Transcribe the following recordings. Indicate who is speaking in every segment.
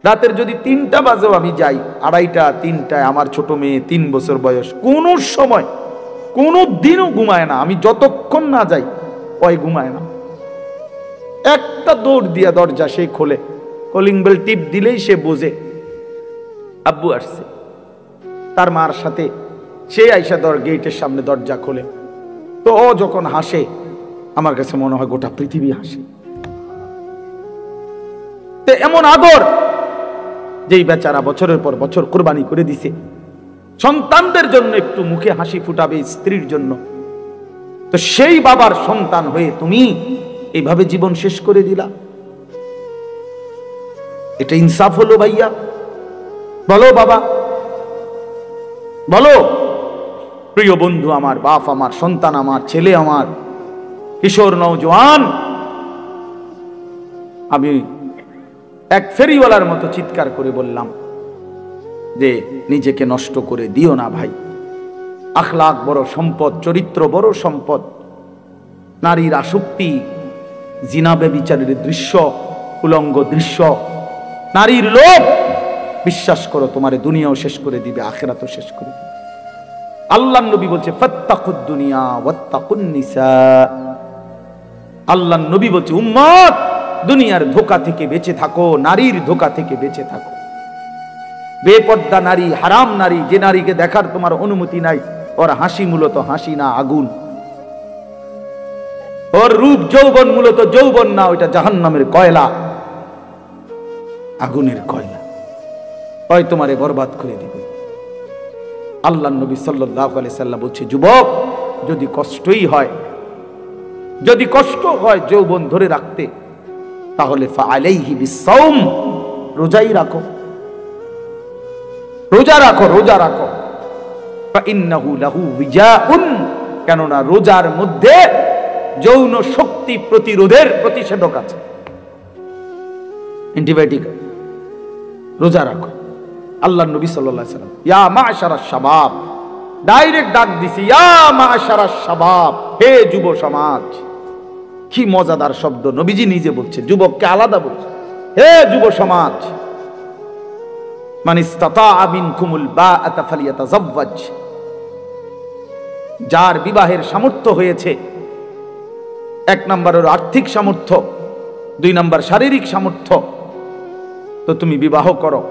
Speaker 1: রাতের যদি 3টা বাজেও আমি যাই, 2:30 3টায়, আমার ছোট মেয়ে 3 বছর বয়স, কোন সময় কোনো দিনও ঘুমায় না। আমি যতক্ষণ না যাই ওই ঘুমায় না। একটা দৌড় দিয়া দরজা সে খোলে, কলিং বেল টিপ দিলেই সে বোঝে আব্বু আসছে। তার মার সাথে সে আইসা গেটের সামনে দরজা খোলে। তো ও যখন হাসে আমার কাছে মনে হয় গোটা পৃথিবী হাসে। তো এমন আদর, যেই বেচারা বছরের পর বছর কোরবানি করে দিছে সন্তানদের জন্য, একটু মুখে হাসি ফুটাবে স্ত্রীর জন্য, তো সেই বাবার সন্তান হয়ে তুমি এইভাবে জীবন শেষ করে দিলা। এটা ইনসাফ হলো ভাইয়া? বলো বাবা, বলো। প্রিয় বন্ধু আমার, বাপ আমার, সন্তান আমার, ছেলে আমার, কিশোর নওজোয়ান, আমি এক ফেরিওয়ালার মতো চিৎকার করে বললাম যে নিজেকে নষ্ট করে দিও না ভাই। আখলাক বড় সম্পদ, চরিত্র বড় সম্পদ। নারীর আসক্তি, জিনা ব্যভিচারের দৃশ্য, উলঙ্গ দৃশ্য, নারীর লোভ, বিশ্বাস করো তোমার দুনিয়াও শেষ করে দিবে, আখিরাতও শেষ করে দিবে। আল্লাহর নবী বলছে ফাত্তাকুদ দুনিয়া ওয়াত্তাকুন নিসা। আল্লাহর নবী বলছে উম্মত, দুনিয়ার ধোঁকা থেকে বেঁচে থাকো, নারীর ধোঁকা থেকে বেঁচে থাকো। বেপর্দা নারী, হারাম নারী, যে নারীকে দেখার তোমার অনুমতি নাই, ওর হাসি মূলত হাসি না, আগুন। ওর রূপ যৌবন মূলত যৌবন না, ওইটা জাহান্নামের কয়লা, আগুনের কয়লা। ওই তোমারে বরবাদ করে দিবে। আল্লাহর নবী সাল্লাল্লাহু আলাইহি সাল্লাম বলছে যুবক, যদি কষ্টই হয়, যদি কষ্ট হয় যৌবন ধরে রাখতে, তাহলে ফাআলাইহি বিসসাওম, রোজাই রাখো, রোজা রাখো, রোজা রাখো। ফাইন্নাহু লাহু বিজাউন, কেননা রোজার মধ্যে যৌন শক্তি প্রতিরোধের প্রতিষেধক আছে, অ্যান্টিবায়োটিক। রোজা রাখো। আল্লাহর নবী সাল্লাল্লাহু আলাইহি সাল্লাম ইয়া মা'শারাশ শাবাব, ডাইরেক্ট ডাক দিছি, ইয়া মা'শারাশ শাবাব, হে যুব সমাজ। কি মজাদার শব্দ, নবীজি নিজে বলছে, যুবককে আলাদা বলছে, হে যুব সমাজ। মান ইসতাতাআ মিনকুমুল বাআতা ফালিয়াতাযাওয়াজ, যার বিবাহের সামর্থ্য হয়েছে, 1 নম্বরের আর্থিক সামর্থ্য, 2 নম্বর শারীরিক সামর্থ্য, তো তুমি বিবাহ করো।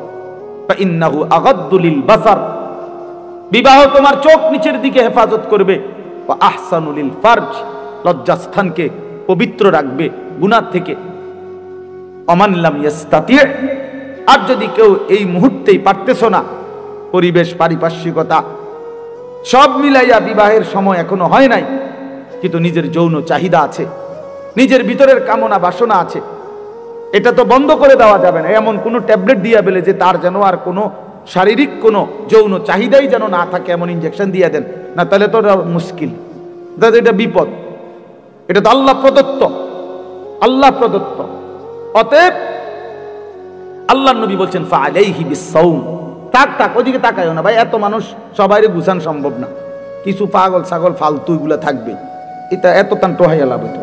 Speaker 1: ফাইন্নাহু আগাদ্দু লিল বাসার, বিবাহ তোমার চোখ নিচের দিকে হেফাজত করবে। ওয়া আহসানু লিল ফারজ, লজ্জাস্থানকে পবিত্র রাখবে গুনাহ থেকে। ওমান লাম ইয়াস্তাতি, আর যদি কেউ এই মুহূর্তেই পারতেছো না, পরিবেশ, পারিপার্শ্বিকতা সব মিলাইয়া বিবাহের সময় এখনো হয় নাই, কিন্তু নিজের যৌন চাহিদা আছে, নিজের ভিতরের কামনা বাসনা আছে, এটা তো বন্ধ করে দেওয়া যাবে না। এমন কোনো ট্যাবলেট দিয়া বেলে যে তার যেন আর কোনো শারীরিক কোনো যৌন চাহিদাই যেন না থাকে, এমন ইনজেকশন দিয়ে দেন না, তাহলে তো মুশকিল, এটা বিপদ। এটা তো আল্লাহ প্রদত্ত, আল্লাহ প্রদত্ত। অতএব আল্লাহর নবী বলছেন ফাআলাইহি বিসসাওম। তাক ওদিকে তাকায়ও না ভাই, এত মানুষ সবাইরে গুছান সম্ভব না, কিছু পাগল ছাগল ফালতু এগুলো থাকবে, এটা এত তান টোহাইয়া লাভ হতো।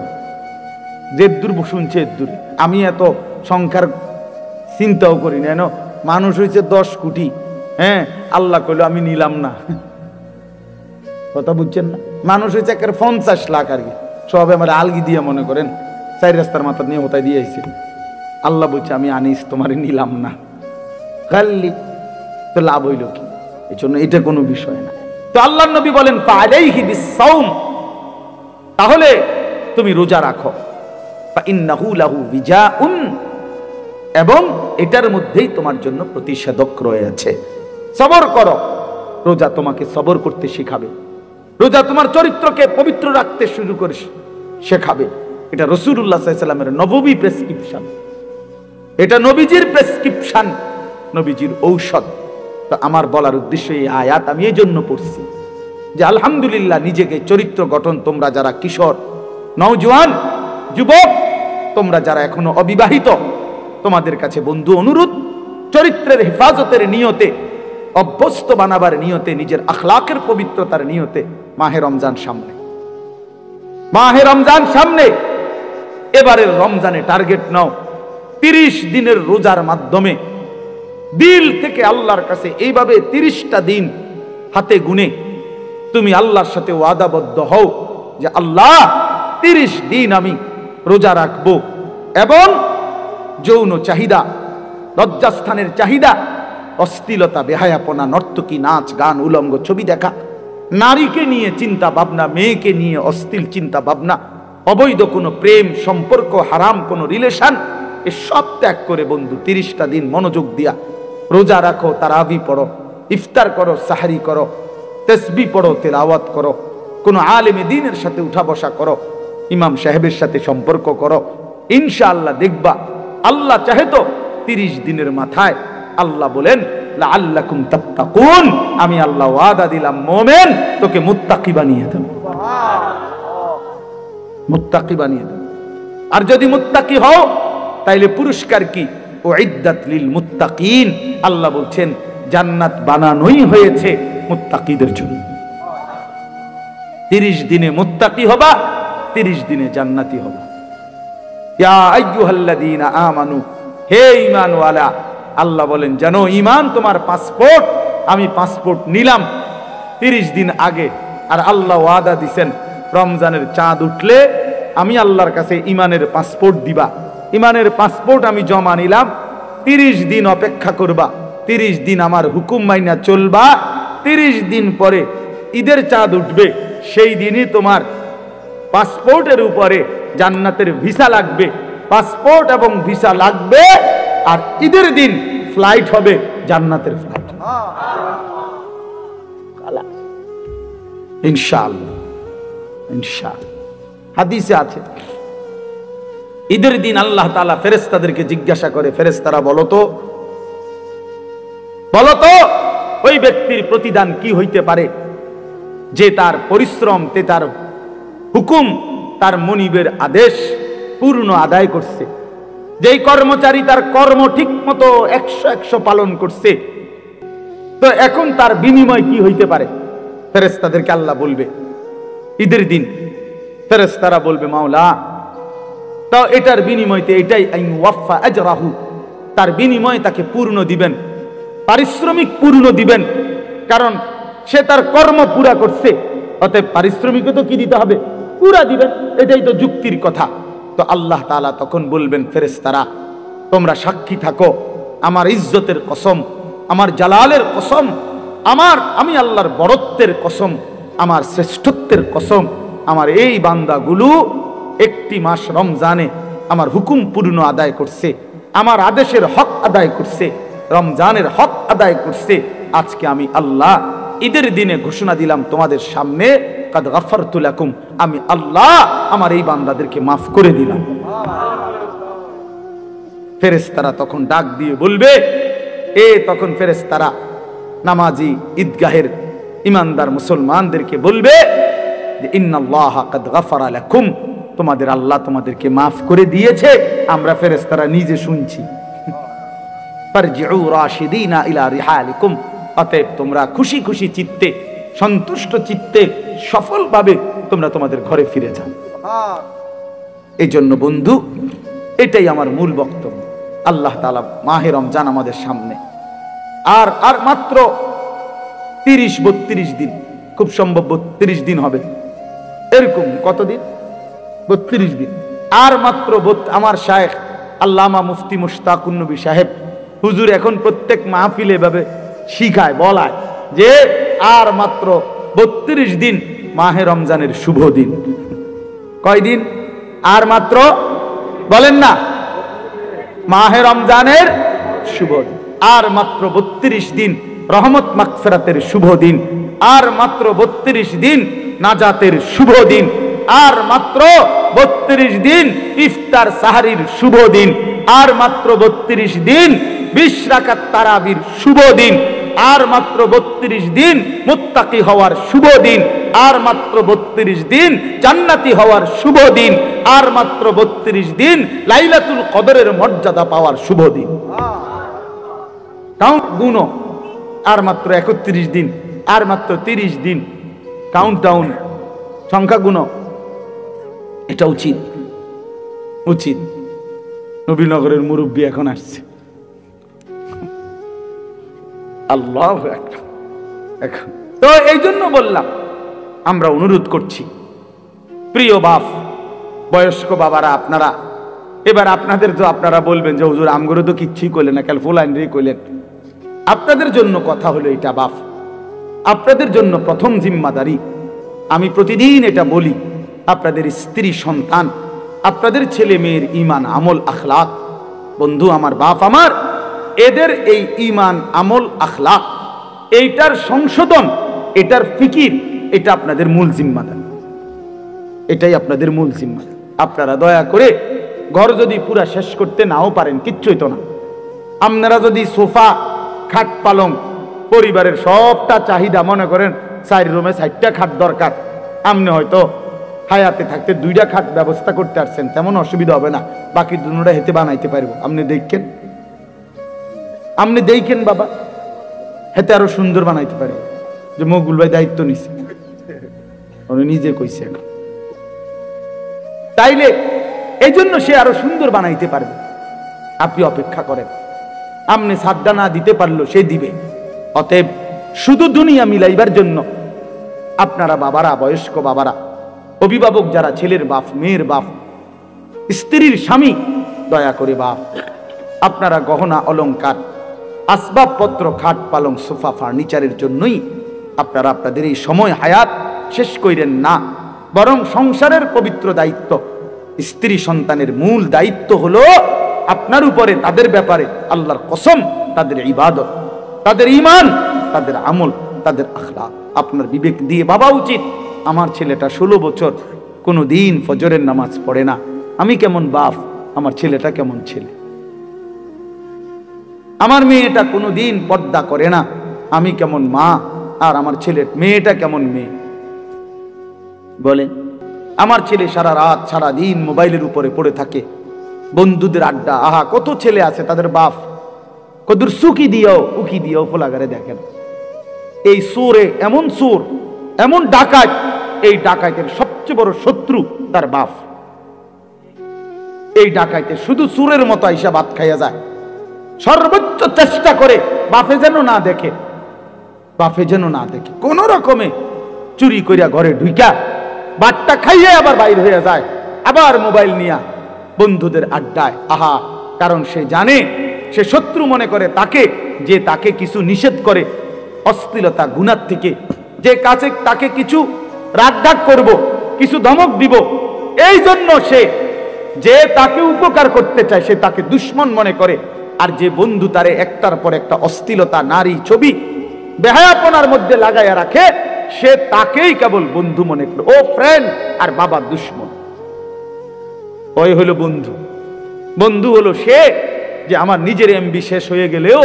Speaker 1: যেদূর শুনছে এদূর, আমি এত সংখ্যার চিন্তাও করি না। মানুষ হয়েছে 10 কোটি, হ্যাঁ, আল্লাহ কইলো আমি নিলাম না, কথা বুঝছেন না? মানুষ হয়েছে 50 লাখ আর কি, সব আমার আলগি দিয়ে মনে করেন 4 রাস্তার মাথা নিয়ে হতাই দিয়ে আইছে। আল্লাহ বলছে আমি আনিস, তোমারে নিলাম না, খালি তো লাভ হইল কি? এই জন্য এটা কোনো বিষয় না। তো আল্লাহর নবী বলেন ফাআলাইহি বিসসাওম, তাহলে তুমি রোজা রাখো। ফাইন্নাহু লাহু বিজাউন, এবং এটার মধ্যেই তোমার জন্য প্রতিষেধক রয়েছে। সবর করো, রোজা তোমাকে সবর করতে শেখাবে, রোজা তোমার চরিত্রকে পবিত্র রাখতে শুরু করে শেখাবে। এটা রাসূলুল্লাহ সাল্লাল্লাহু আলাইহি ওয়াসাল্লামের নববী প্রেসক্রিপশন, এটা নবীজির প্রেসক্রিপশন, নবীজির ঔষধ। তো আমার বলার উদ্দেশ্য, এই আয়াত আমি এই জন্য পড়ছি যে আলহামদুলিল্লাহ, নিজেকে চরিত্র গঠন, তোমরা যারা কিশোর, নওজোয়ান, যুবক, তোমরা যারা এখনো অবিবাহিত, তোমাদের কাছে বন্ধু অনুরোধ, চরিত্রের হেফাজতের নিয়তে, অভ্যস্ত বানাবার নিয়তে, নিজের আখলাকের পবিত্রতার নিয়তে মাহে রমজান সামনে, মাহে রমজান সামনে, এবারের রমজানে টার্গেট নাও 30 দিনের রোজার মাধ্যমে দিল থেকে আল্লাহর কাছে এইভাবে 30টা দিন হাতে গুনে তুমি আল্লাহর সাথে ওয়াদাবদ্ধ হও যে আল্লাহ 30 দিন আমি রোজা রাখবো, এবং যৌন চাহিদা, লজ্জাস্থানের চাহিদা, অশ্লীলতা, বেহায়াপনা, নর্তকী, নাচ গান, উলঙ্গ ছবি দেখা, নারীকে নিয়ে চিন্তা ভাবনা, মেয়েকে নিয়ে অশ্লীল চিন্তা ভাবনা, অবৈধ কোনো প্রেম সম্পর্ক, হারাম কোনো রিলেশন, এ সব ত্যাগ করে বন্ধু 30টা দিন মনোযোগ দিয়া রোজা রাখো, তারাবি পড়ো, ইফতার করো, সাহারি করো, তাসবিহ পড়ো, তেলাওয়াত করো, কোনো আলেমে দ্বীনের সাথে উঠা বসা করো, ইমাম সাহেবের সাথে সম্পর্ক করো। ইনশাআল্লাহ দেখবা আল্লাহ চাহে তো 30 দিনের মাথায় আল্লাহ বলেন লাআল্লাকুম তাত্তাকুন, আমি আল্লাহ ওয়াদা দিলাম মুমিন তোকে মুত্তাকি বানিয়ে দেব, মুত্তাকি বানিয়ে দেব। আর যদি মুত্তাকি হও তাইলে পুরস্কার কি? উইদ্দাত লিল মুত্তাকিন, আল্লাহ বলছেন জান্নাত বানানোই হয়েছে মুত্তাকিদের জন্য। 30 দিনে মুত্তাকি হবা, 30 দিনে জান্নাতি হবা। ইয়া আইয়ুহাল্লাযীনা আমানু, হে ঈমানওয়ালা, আল্লাহ বলেন জানো ঈমান তোমার পাসপোর্ট, আমি পাসপোর্ট নিলাম 30 দিন আগে। আর আল্লাহ ওয়াদা দিবেন রমজানের চাঁদ উঠলে আমি আল্লাহর কাছে ঈমানের পাসপোর্ট দিবা, ঈমানের পাসপোর্ট আমি জমা নিলাম, 30 দিন অপেক্ষা করবা, 30 দিন আমার হুকুম মাইনা চলবা, 30 দিন পরে ঈদের চাঁদ উঠবে, সেই দিনই তোমার পাসপোর্টের উপরে জান্নাতের ভিসা লাগবে, পাসপোর্ট এবং ভিসা লাগবে, আর ঈদের দিন ফ্লাইট হবে জান্নাতের ফ্লাইট, ইনশাআল্লাহ। ইনশাআল্লাহ হাদিসে আছে ঈদের দিন আল্লাহ তাআলা ফেরেশতাদেরকে জিজ্ঞাসা করে, ফেরেশতারা বলো তো ওই ব্যক্তির প্রতিদান কি হইতে পারে যে তার পরিশ্রম, তার হুকুম, তার মনিবের আদেশ পূর্ণ আদায় করছে, যেই কর্মচারী তার কর্ম ঠিক মতো 100 পালন করছে, তো এখন তার বিনিময় কি হইতে পারে? ফেরেশতাদেরকে আল্লাহ বলবে ঈদের দিন, ফেরেশতারা বলবে মাওলা তাও এটার বিনিময়তে এটাই আইন ওয়াফা আজরাহু, তার বিনিময় তাকে পূর্ণ দিবেন, পারিশ্রমিক পূর্ণ দিবেন, কারণ সে তার কর্ম পুরা করছে, অতএব পারিশ্রমিকও তো কি দিতে হবে? পুরা দিবেন, এটাই তো যুক্তির কথা। তো আল্লাহ তাআলা তখন বলবেন ফেরেশতারা তোমরা সাক্ষী থাকো, আমার ইজ্জতের কসম, আমার জালালের কসম, আমি আল্লাহর বড়ত্বের কসম, আমার শ্রেষ্ঠত্বের কসম, আমার এই বান্দাগুলো একটি মাস রমজানে আমার হুকুম পূর্ণ আদায় করছে, আমার আদেশের হক আদায় করছে, রমজানের হক আদায় করছে। আজকে আমি আল্লাহ ঈদের দিনে ঘোষণা দিলাম তোমাদের সামনে, কাদ গাফারতু লাকুম, আমি আল্লাহ আমার এই বান্দাদেরকে মাফ করে দিলাম। ফেরেশতারা তখন ডাক দিয়ে বলবে, তখন ফেরেশতারা নামাজি ঈদগাহের ইমানদার মুসলমানদেরকে বলবে যে ইন্নাল্লাহা কাদ গাফারা লাকুম, তোমাদের আল্লাহ তোমাদেরকে মাফ করে দিয়েছে। আমরা ফেরেশতারা নিজে শুনছি। ফারজিউ রাশিদিনা ইলা রিহালিকুম, অতএব তোমরা খুশি খুশি চিত্তে, সন্তুষ্ট চিত্তে, সফলভাবে তোমরা তোমাদের ঘরে ফিরে যাও। এই জন্য বন্ধু এটাই আমার মূল বক্তব্য। আল্লাহ তাআলা মাহে রমজান আমাদের সামনে, আর মাত্র 30-32 দিন, খুব সম্ভব 32 দিন হবে, এরকম কতদিন? 32 দিন। আর মাত্র আমার শায়েখ আল্লামা মুফতি মুশতাকুন নবী সাহেব হুজুর এখন প্রত্যেক মাহফিলে এভাবে শিখায়, বলায় যে আর মাত্র 32 দিন মাহে রমজানের শুভ দিন। কয়দিন? আর মাত্র, বলেন না, মাহে রমজানের শুভ দিন। আর মাত্র 32 দিন রহমত মাগফিরাতের শুভ দিন, আর মাত্র 32 দিন নাজাতের শুভ দিন, আর মাত্র 32 দিন ইফতার সাহারির শুভ দিন, আর মাত্র 32 দিন 20 রাকাত তারাবির শুভ দিন, আর মাত্র 32 দিন মুত্তাকি হওয়ার শুভ দিন, আর মাত্র 32 দিন জান্নাতি হওয়ার শুভ দিন, আর মাত্র 32 দিন লাইলাতুল কদরের মর্যাদা পাওয়ার শুভ দিন। কাউন্ট গুনো, আর মাত্র 31 দিন, আর মাত্র 30 দিন, কাউন্ট ডাউন, সংখ্যা গুনো। এটা উচিত, উচিত। নবীনগরের মুরব্বী এখন আসছে, আল্লাহু আকবার। এখন তো এই জন্য বললাম, আমরা অনুরোধ করছি প্রিয় বাপ, বয়স্ক বাবারা, আপনারা এবার আপনাদের তো আপনারা বলবেন যে হুজুর আমগরে তো কিচ্ছুই কইলেন না, কাল ফুল আইনরেই কইলেন। আপনাদের জন্য কথা হলো এটা বাপ, আপনাদের জন্য প্রথম জিম্মাদারি। আমি প্রতিদিন এটা বলি, আপনাদের স্ত্রী সন্তান, আপনাদের ছেলে মেয়ের ঈমান আমল আখলাক, বন্ধু আমার, বাপ আমার, এদের এই ঈমান আমল আখলাক, এইটার সংশোধন, এটার ফিকির, এটা আপনাদের মূল জিম্মাদারি। এটাই আপনাদের মূল জিম্মাদারি। আপনারা দয়া করে ঘর যদি পুরা শেষ করতে নাও পারেন, কিচ্ছু হইতো না। আপনারা যদি সোফা, খাট, পালং, পরিবারের সবটা চাহিদা, মনে করেন 4 রুমে 4টা খাট দরকার, আপনি হয়তো হায়াতে থাকতে 2টা খাট ব্যবস্থা করতে পারছেন, তেমন অসুবিধা হবে না, বাকি দুটোটা হেতে বানাইতে পারবো। আপনি দেখেন বাবা, হেতে আরো সুন্দর বানাইতে পারবো। যে মকবুল ভাই দায়িত্ব নিছে, উনি নিজে কইছে, তাইলে এই জন্য সে আরো সুন্দর বানাইতে পারবে। আপনি অপেক্ষা করেন, আপনি সাদ্দা না দিতে পারলো সে দিবে। অতএব শুধু দুনিয়া মিলাইবার জন্য আপনারা বাবারা, বয়স্ক বাবারা, অভিভাবক যারা, ছেলের বাপ, মেয়ের বাপ, স্ত্রীর স্বামী, দয়া করে বাপ, আপনারা গহনা অলংকার, আসবাবপত্র, খাট, পালং, সোফা, ফার্নিচারের জন্যই আপনারা আপনাদের এই সময় হায়াত শেষ কইরেন না, বরং সংসারের পবিত্র দায়িত্ব, স্ত্রী সন্তানের মূল দায়িত্ব হলো আপনার উপরে, তাদের ব্যাপারে আল্লাহর কসম, তাদের ইবাদত, তাদের ঈমান, তাদের আমল, তাদের আখলাক আপনার বিবেক দিয়ে ভাবা উচিত। আমার ছেলেটা 16 বছর কোনো দিন ফজরের নামাজ পড়ে না, আমি কেমন বাপ, আমার ছেলেটা কেমন ছেলে। আমার মেয়েটা কোনো দিন পর্দা করে না, আমি কেমন মা, আর আমার মেয়েটা কেমন মেয়ে। বলেন, আমার ছেলে সারা রাত সারা দিন মোবাইলের উপরে পড়ে থাকে, বন্ধুদের আড্ডা, আহা কত ছেলে আছে তাদের বাপ কদুর সুকি দিও উকি দিও ফোলাগারে দেখেন। এই সুরে এমন সুর, এমন ডাকাত, এই ডাকাতের সবচেয়ে বড় শত্রু তার বাপ। এই ডাকাইতে শুধু সুরের মতো আইসা ভাত খাইয়া যায়, সর্বোচ্চ চেষ্টা করে বাপে যেন না দেখে, কোন রকমে চুরি করিয়া ঘরে ঢুইকা ভাতটা খাইয়া আবার বাইর হয়ে যায়, আবার মোবাইল নিয়া বন্ধুদের আড্ডায়, আহা। কারণ সে জানে, সে শত্রু মনে করে তাকে, যে তাকে কিছু নিষেধ করে অশ্লীলতা গুনাহ থেকে, যে কাছে তাকে কিছু রাগঢাক করব, কিছু ধমক দিব, এই জন্য সে যে তাকে উপকার করতে চায় সে তাকে দুশ্মন মনে করে। আর যে বন্ধু তারে একটার পর একটা অশ্লীলতা, নারী, ছবি, বেহায়াপনার মধ্যে লাগাইয়া রাখে, সে তাকেই কেবল বন্ধু মনে করে, ও ফ্রেন্ড, আর বাবা দুশ্মন। ওই হলো বন্ধু। বন্ধু হলো সে যে আমার নিজের এমবি শেষ হয়ে গেলেও,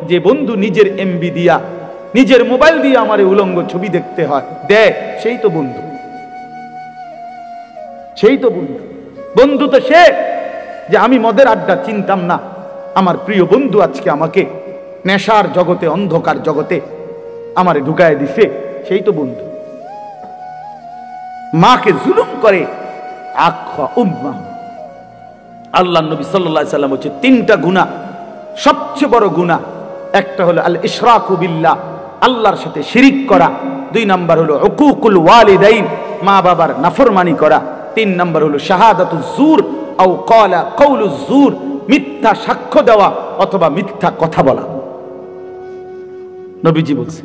Speaker 1: যে বন্ধু নিজের এমবি দিয়া, নিজের মোবাইল দিয়ে আমার উলঙ্গ ছবি দেখতে হয় দেয়, সেই তো বন্ধু। বন্ধু তো সে যে আমি মদের আড্ডা চিনতাম না, আমার প্রিয় বন্ধু আজকে আমাকে নেশার জগতে, অন্ধকার জগতে আমারে ঢুকায় দিছে, সেই তো বন্ধু। মাকে জুলুম করে আখা উম্মা। আল্লাহ নবী সাল্লাল্লাহু আলাইহি সাল্লাম হচ্ছে 3টা গুনাহ, সবচেয়ে বড় গুনাহ। একটা হলো আল ইশরাকু বিল্লাহ, আল্লাহর সাথে শিরিক করা। 2 নাম্বার হলো উকুকুল ওয়ালিদাইন, মা বাবার নাফরমানি করা। 3 নাম্বার হলো শাহাদাতুজ জুর আও কাউলুজ জুর, মিথ্যা সাক্ষ্য দেওয়া অথবা মিথ্যা কথা বলা। নবীজি বলছে,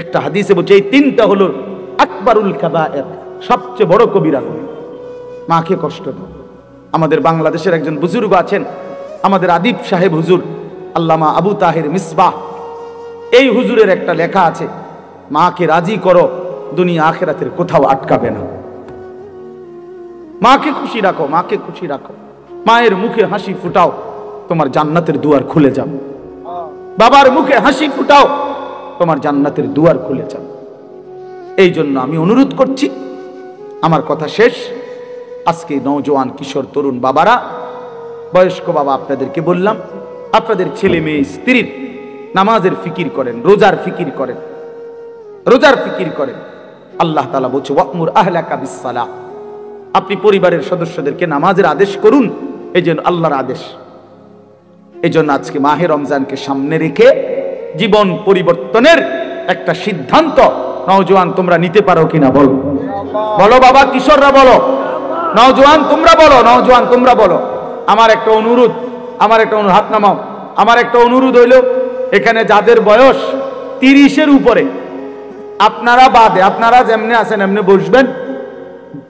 Speaker 1: একটা হাদিসে বলছে এই 3টা হলো আকবারুল কাবায়ের, সবচেয়ে বড় কবিরা গুনাহ। মাকে কষ্ট দাও। আমাদের বাংলাদেশের একজন বুজুর্গ আছেন, আমাদের আদিব সাহেব হুজুর, আল্লামা আবু তাহের মিসবাহ, এই হুজুরের একটা লেখা আছে, মাকে রাজি করো, দুনিয়া আখিরাতের কোথাও আটকাবে না। মাকে খুশি রাখো, মাকে খুশি রাখো, মায়ের মুখে হাসি ফুটাও, তোমার জান্নাতের দুয়ার খুলে যাবে। বাবার মুখে হাসি ফুটাও, তোমার জান্নাতের দুয়ার খুলে যাবে। এই জন্য আমি অনুরোধ করছি, আমার কথা শেষ। আজকে নওজোয়ান, কিশোর, তরুণ বাবারা, বয়স্ক বাবা, আপনাদেরকে বললাম, আপনাদের ছেলে মেয়ে, স্ত্রীর নামাজের ফিকির করেন, রোজার ফিকির করেন, আল্লাহ তাআলা বলছে ওয়া'মুর আহলাকা বিস-সালাহ, আপনি পরিবারের সদস্যদেরকে নামাজের আদেশ করুন, এই জন্য আল্লাহর আদেশ। এই জন্য আজকে মাহে রমজানকে সামনে রেখে জীবন পরিবর্তনের একটা সিদ্ধান্ত নওজোয়ান তোমরা নিতে পারো কিনা বলো। বলো বাবা, কিশোররা বলো, নওজোয়ান তোমরা বলো, নওজোয়ান তোমরা বলো। আমার একটা অনুরোধ, হাত নামাও। আমার একটা অনুরোধ হইল, এখানে যাদের বয়স 30-এর উপরে, আপনারা বাদে, আপনারা যেমনে আছেন এমনি বসবেন।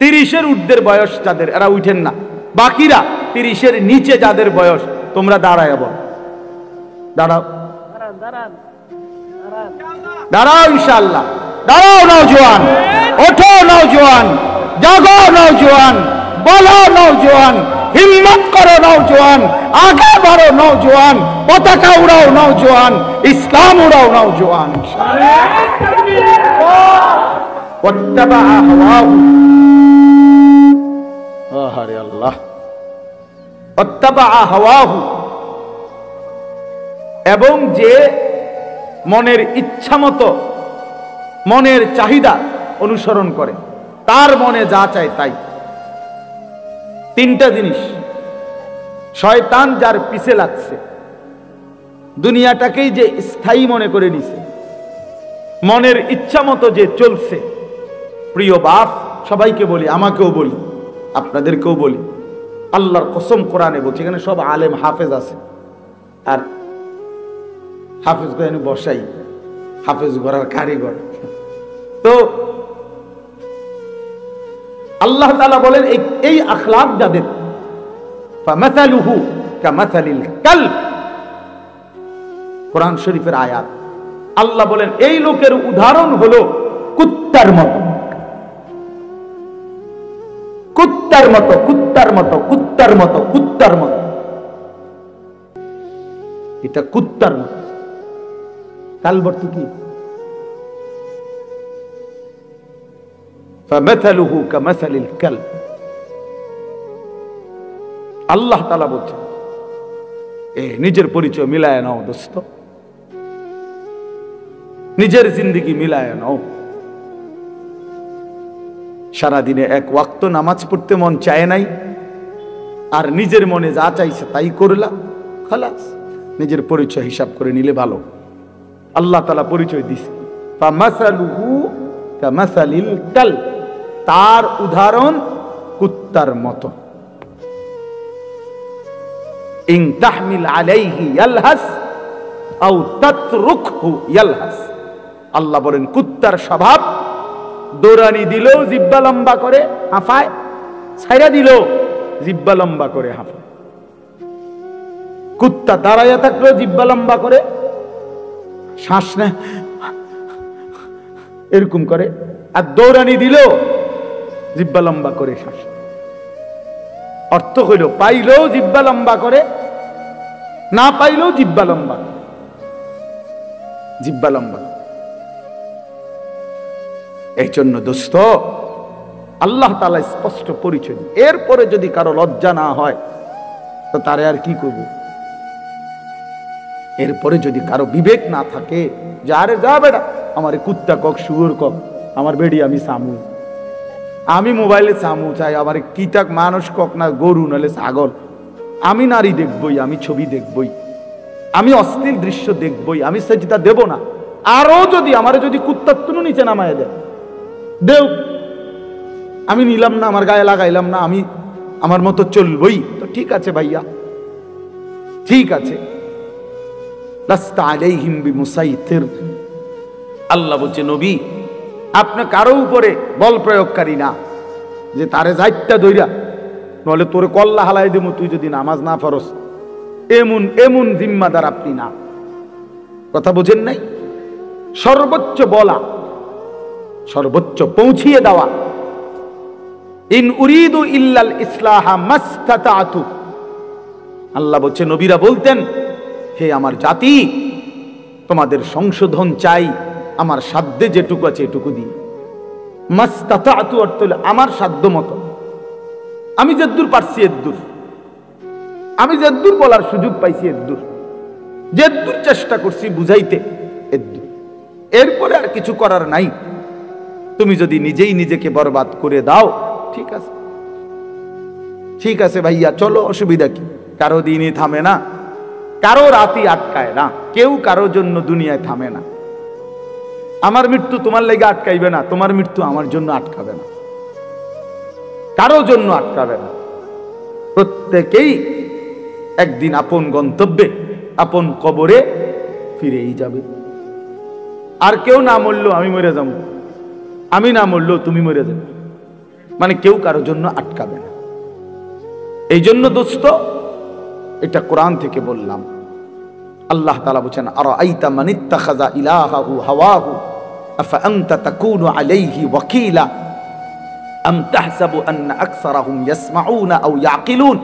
Speaker 1: 30-এর ঊর্ধ্বের বয়স যাদের, এরা উঠেন না। বাকিরা 30-এর নিচে যাদের বয়স, তোমরা দাঁড়ায় বল, দাঁড়াও, দাঁড়াও, ইনশাআল্লাহ দাঁড়াও। নওজোয়ান ওঠো, নওজোয়ান জাগো, নওজোয়ান বলো, নওজোয়ান হিম্মত করো, নওজোয়ান আগে বাড়ো, নওজোয়ান পতাকা উড়াও, নওজোয়ান ইসলাম উড়াও, নওজোয়ান। ওয়াত্তাবা হাওয়াহু, আরে আল্লাহ, ওয়াত্তাবা হাওয়াহু, এবং যে মনের ইচ্ছা মতো, মনের চাহিদা অনুসরণ করে, তার মনে যা চায় তাই। 3টা জিনিস। শয়তান যার পিছে লাগছে, দুনিয়াটাকেই যে স্থায়ী মনে করে নিছে, মনের ইচ্ছা মতো যে চলছে। প্রিয় বাপ, সবাইকে বলি, আমাকেও বলি, আপনাদেরকেও বলি, আল্লাহর কসম কোরআনে বলছি, এখানে সব আলেম হাফেজ আছে, আর হাফেজ করে বসাই, হাফেজ করার কারিগর। তো আল্লাহ তাআলা বলেন, এই আখলাক যাদের, ফামাসালুহু কামাসালিল কালব, কোরআন শরীফের আয়াত। আল্লাহ বলেন এই লোকের উদাহরণ হলো কুত্তার মতো, কুত্তার মতো, কুত্তার মতো, কুত্তার মতো, কুত্তার মতো। এটা কুত্তার মতো। কালব অর্থ কি? ফামাসালুহু কামাসালিল কালব। আল্লাহ তাআলা বলছেন, নিজের পরিচয় মিলায় নাও দোস্ত, নিজের জিন্দেগি মিলায় নাও। সারাদিনে এক ওয়াক্ত নামাজ পড়তে মন চায় নাই, আর নিজের মনে যা চাইছে তাই করলা, খালাস। নিজের পরিচয় হিসাব করে নিলে ভালো। আল্লাহ তাআলা পরিচয় দিছে, ফামাসালুহু কামাসালিল কালব, তার উদাহরণ কুত্তার মতো। ইন তাহমিল আলাইহি ইয়ালহাস আও তাতরুকহু ইয়ালহাস। আল্লাহ বলেন কুত্তার স্বভাব, দৌড়ানি দিলেও জিহ্বা লম্বা করে হাঁফায়, ছাইরা দিলেও জিহ্বা লম্বা করে হাঁফায়। কুত্তা দাঁড়াইয়া থাকলেও জিহ্বা লম্বা করে শ্বাস নেয়, এরকম করে। আর দৌড়ানি দিলেও জিহ্বা লম্বা করে শ্বাস। অর্থ হইল, পাইলেও জিহ্বা লম্বা করে, না পাইলেও জিহ্বা লম্বা, জিহ্বা লম্বা। এই জন্য দোস্ত, আল্লাহ তাআলা স্পষ্ট পরিচয়। এরপরে যদি কারো লজ্জা না হয় তো তারে আর কি করব? এরপরে যদি কারো বিবেক না থাকে, যারে যা বেটা, আমার কুত্তা কক, শুয়োর কক, আমার বেড়ি আমি সামু, আমি মোবাইলে সামু চাই, আমার কিতাক মানুষ কক না গরু নালে ছাগল, আমি নারী দেখবই, আমি ছবি দেখবই, আমি অশ্লীল দৃশ্য দেখবই, আমি সেজদা দেব না। আরো যদি আমারে যদি কুত্তার তুনো নিচে নামায় দেয়, দেও, আমি নিলাম না, আমার গায়ে লাগাইলাম না, আমি আমার মতো চলবই, তো ঠিক আছে ভাইয়া, ঠিক আছে। লাস্তা আলাইহিম বিমুসাইতির। আল্লাহ বলছে, নবী আপনি কারো উপরে বল প্রয়োগকারী না, যে তারে যাইত্যা দইরা নলে তোরে কল্লা হালাই দেবো তুই যদি নামাজ না পড়স, এমন এমন জিম্মাদার আপনি না। কথা বুঝেন নাই? সর্বোচ্চ বলা, সর্বোচ্চ পৌঁছিয়ে দেওয়া। ইন উরিদু ইল্লাল ইসলাহা মাস্তাতাতু। আল্লাহ বলছে, নবীরা বলতেন, হে আমার জাতি, তোমাদের সংশোধন চাই আমার সাধ্যে যেটুকু আছে এটুকু দিয়ে। মাস্তাতাতু অর্থ হলো আমার সাধ্য মতো, আমি যদ্দূর পারছি এদ্দূর, আমি যদ্দূর বলার সুযোগ পাইছি এদ্দূর, যেদ্দূর চেষ্টা করছি বুঝাইতে এদ্দূর, এরপরে আর কিছু করার নাই। তুমি যদি নিজেই নিজেকে বরবাদ করে দাও, ঠিক আছে, ঠিক আছে ভাইয়া, চলো, অসুবিধা কি? কারো দিনই থামে না, কারো রাতই আটকায় না, কেউ কারোর জন্য দুনিয়ায় থামে না। আমার মৃত্যু তোমার লেগে আটকাইবে না, তোমার মৃত্যু আমার জন্য আটকাবে না, কারো জন্য আটকাবে না। প্রত্যেকেই একদিন আপন গন্তব্যে, আপন কবরে ফিরেই যাবে। আর কেউ না মরলেও আমি মরে যাব, আমি না মরলেও তুমি মরে যাবে, মানে কেউ কারোর জন্য আটকাবে না। এই জন্য দোস্ত, এটা কোরআন থেকে বললাম। আল্লাহ তাআলা বলেন, আরাআইতা মান ইত্তাখাযা ইলাহাহু হাওয়াহু আফা আনতা তাকুনু আলাইহি ওয়াকিলা আম তাহসাবু আন্না আকসারাহুম ইয়াসমাউনা আও ইয়াকিলুন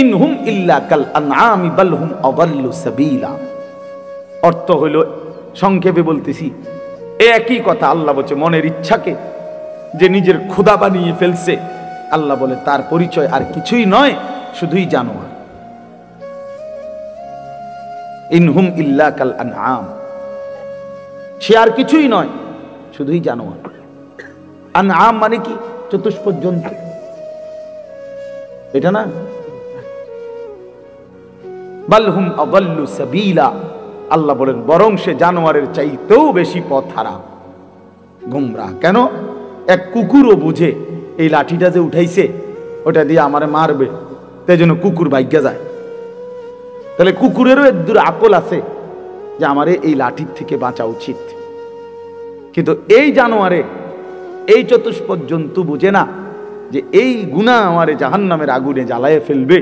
Speaker 1: ইনহুম ইল্লা কাল আনআমি বাল হুম আযাল্লু সাবিলা। অর্থ হলো, সংক্ষেপে বলতেছি, একই কথা। আল্লাহ বলছে, মনের ইচ্ছাকে যে নিজের খোদা বানিয়ে ফেলছে, আল্লাহ বলে তার পরিচয় আর কিছুই নয়, শুধুই জানোয়ার। ইনহুম ইল্লা কাল আনআম, সে আর কিছুই নয়, শুধুই জানোয়ার। আনআম মানে কি? চতুষ্পদ জন্তু, এটা না। বাল হুম আযাল্লু সাবিলা, আল্লাহ বলেন বরং সে জানোয়ারের চাইতেও বেশি পথ হারা, গুমরাহ। কেন? এক কুকুরও বুঝে এই লাঠিটা যে উঠাইছে ওটা দিয়ে আমারে মারবে, তাই জন্য কুকুর ভাগ্যা যায়। তাহলে কুকুরেরও একদূর আকল আছে যে আমারে এই লাঠির থেকে বাঁচা উচিত। কিন্তু এই জানোয়ারে, এই চতুষ্পদ জন্তু বুঝে না যে এই গুনাহ আমারে জাহান্নামের আগুনে জ্বালায়ে ফেলবে,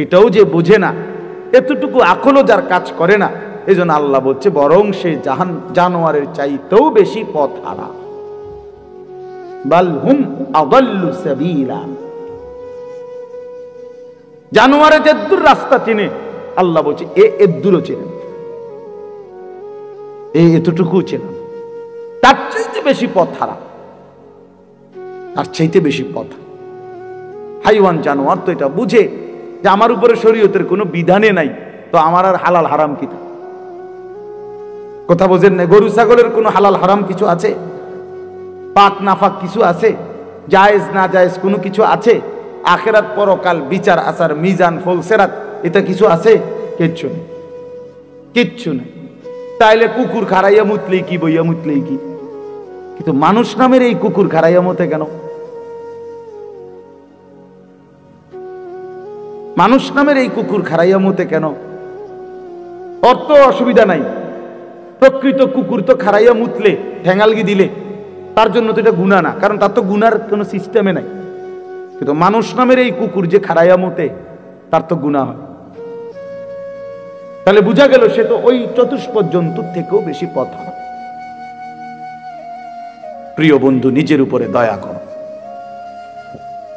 Speaker 1: এটাও যে বুঝে না, এতটুকু আকলও যার কাজ করে না, এই জন্য আল্লাহ বলছে বরং সে জানোয়ারের চাইতেও বেশি পথ হারা। বাল হুম আযাল্লু সাবিলা, জানোয়ারের যেদূর রাস্তা চিনে, আল্লাহ বলছে এদূরও চেনে, এতটুকু চেনে, তার চাইতে বেশি পথ হারা, তার চাইতে বেশি পথ। হাইওয়ান জানোয়ার তো এটা বুঝে যে আমার উপরে শরীয়তের কোনো বিধানে নাই, তো আমার আর হালাল হারাম কি? কথা বোঝেন না? গরু ছাগলের কোনো হালাল হারাম কিছু আছে? পাক নাফাক কিছু আছে? জায়েজ না জায়েজ কোনো কিছু আছে? আখেরাত পরকাল বিচার আচার মিজান ফলসেরাত এটা কিছু আছে? কিচ্ছু নেই, কিচ্ছু নেই। তাইলে কুকুর খারাইয়া মুতলেই কি, বইয়া মুতলেই কি? কিন্তু মানুষ নামের এই কুকুর খারাইয়া মতে কেন? মানুষ নামের এই কুকুর খারাইয়া মতে কেন? অর্থ অসুবিধা নাই, প্রকৃত কুকুর তো খারাইয়া মুতলে, ঠ্যাঙালগি দিলে তার জন্য তো এটা গুনাহ না, কারণ তার তো গুনার কোনো সিস্টেমে নাই। কিন্তু মানুষ নামের এই কুকুর যে খারাইয়া মুতে, তার তো গুনাহ হয়। তাহলে বোঝা গেল সে তো ওই চতুষ্পদ জন্তুর থেকেও বেশি পথ হারা। প্রিয় বন্ধু, নিজের উপরে দয়া করো,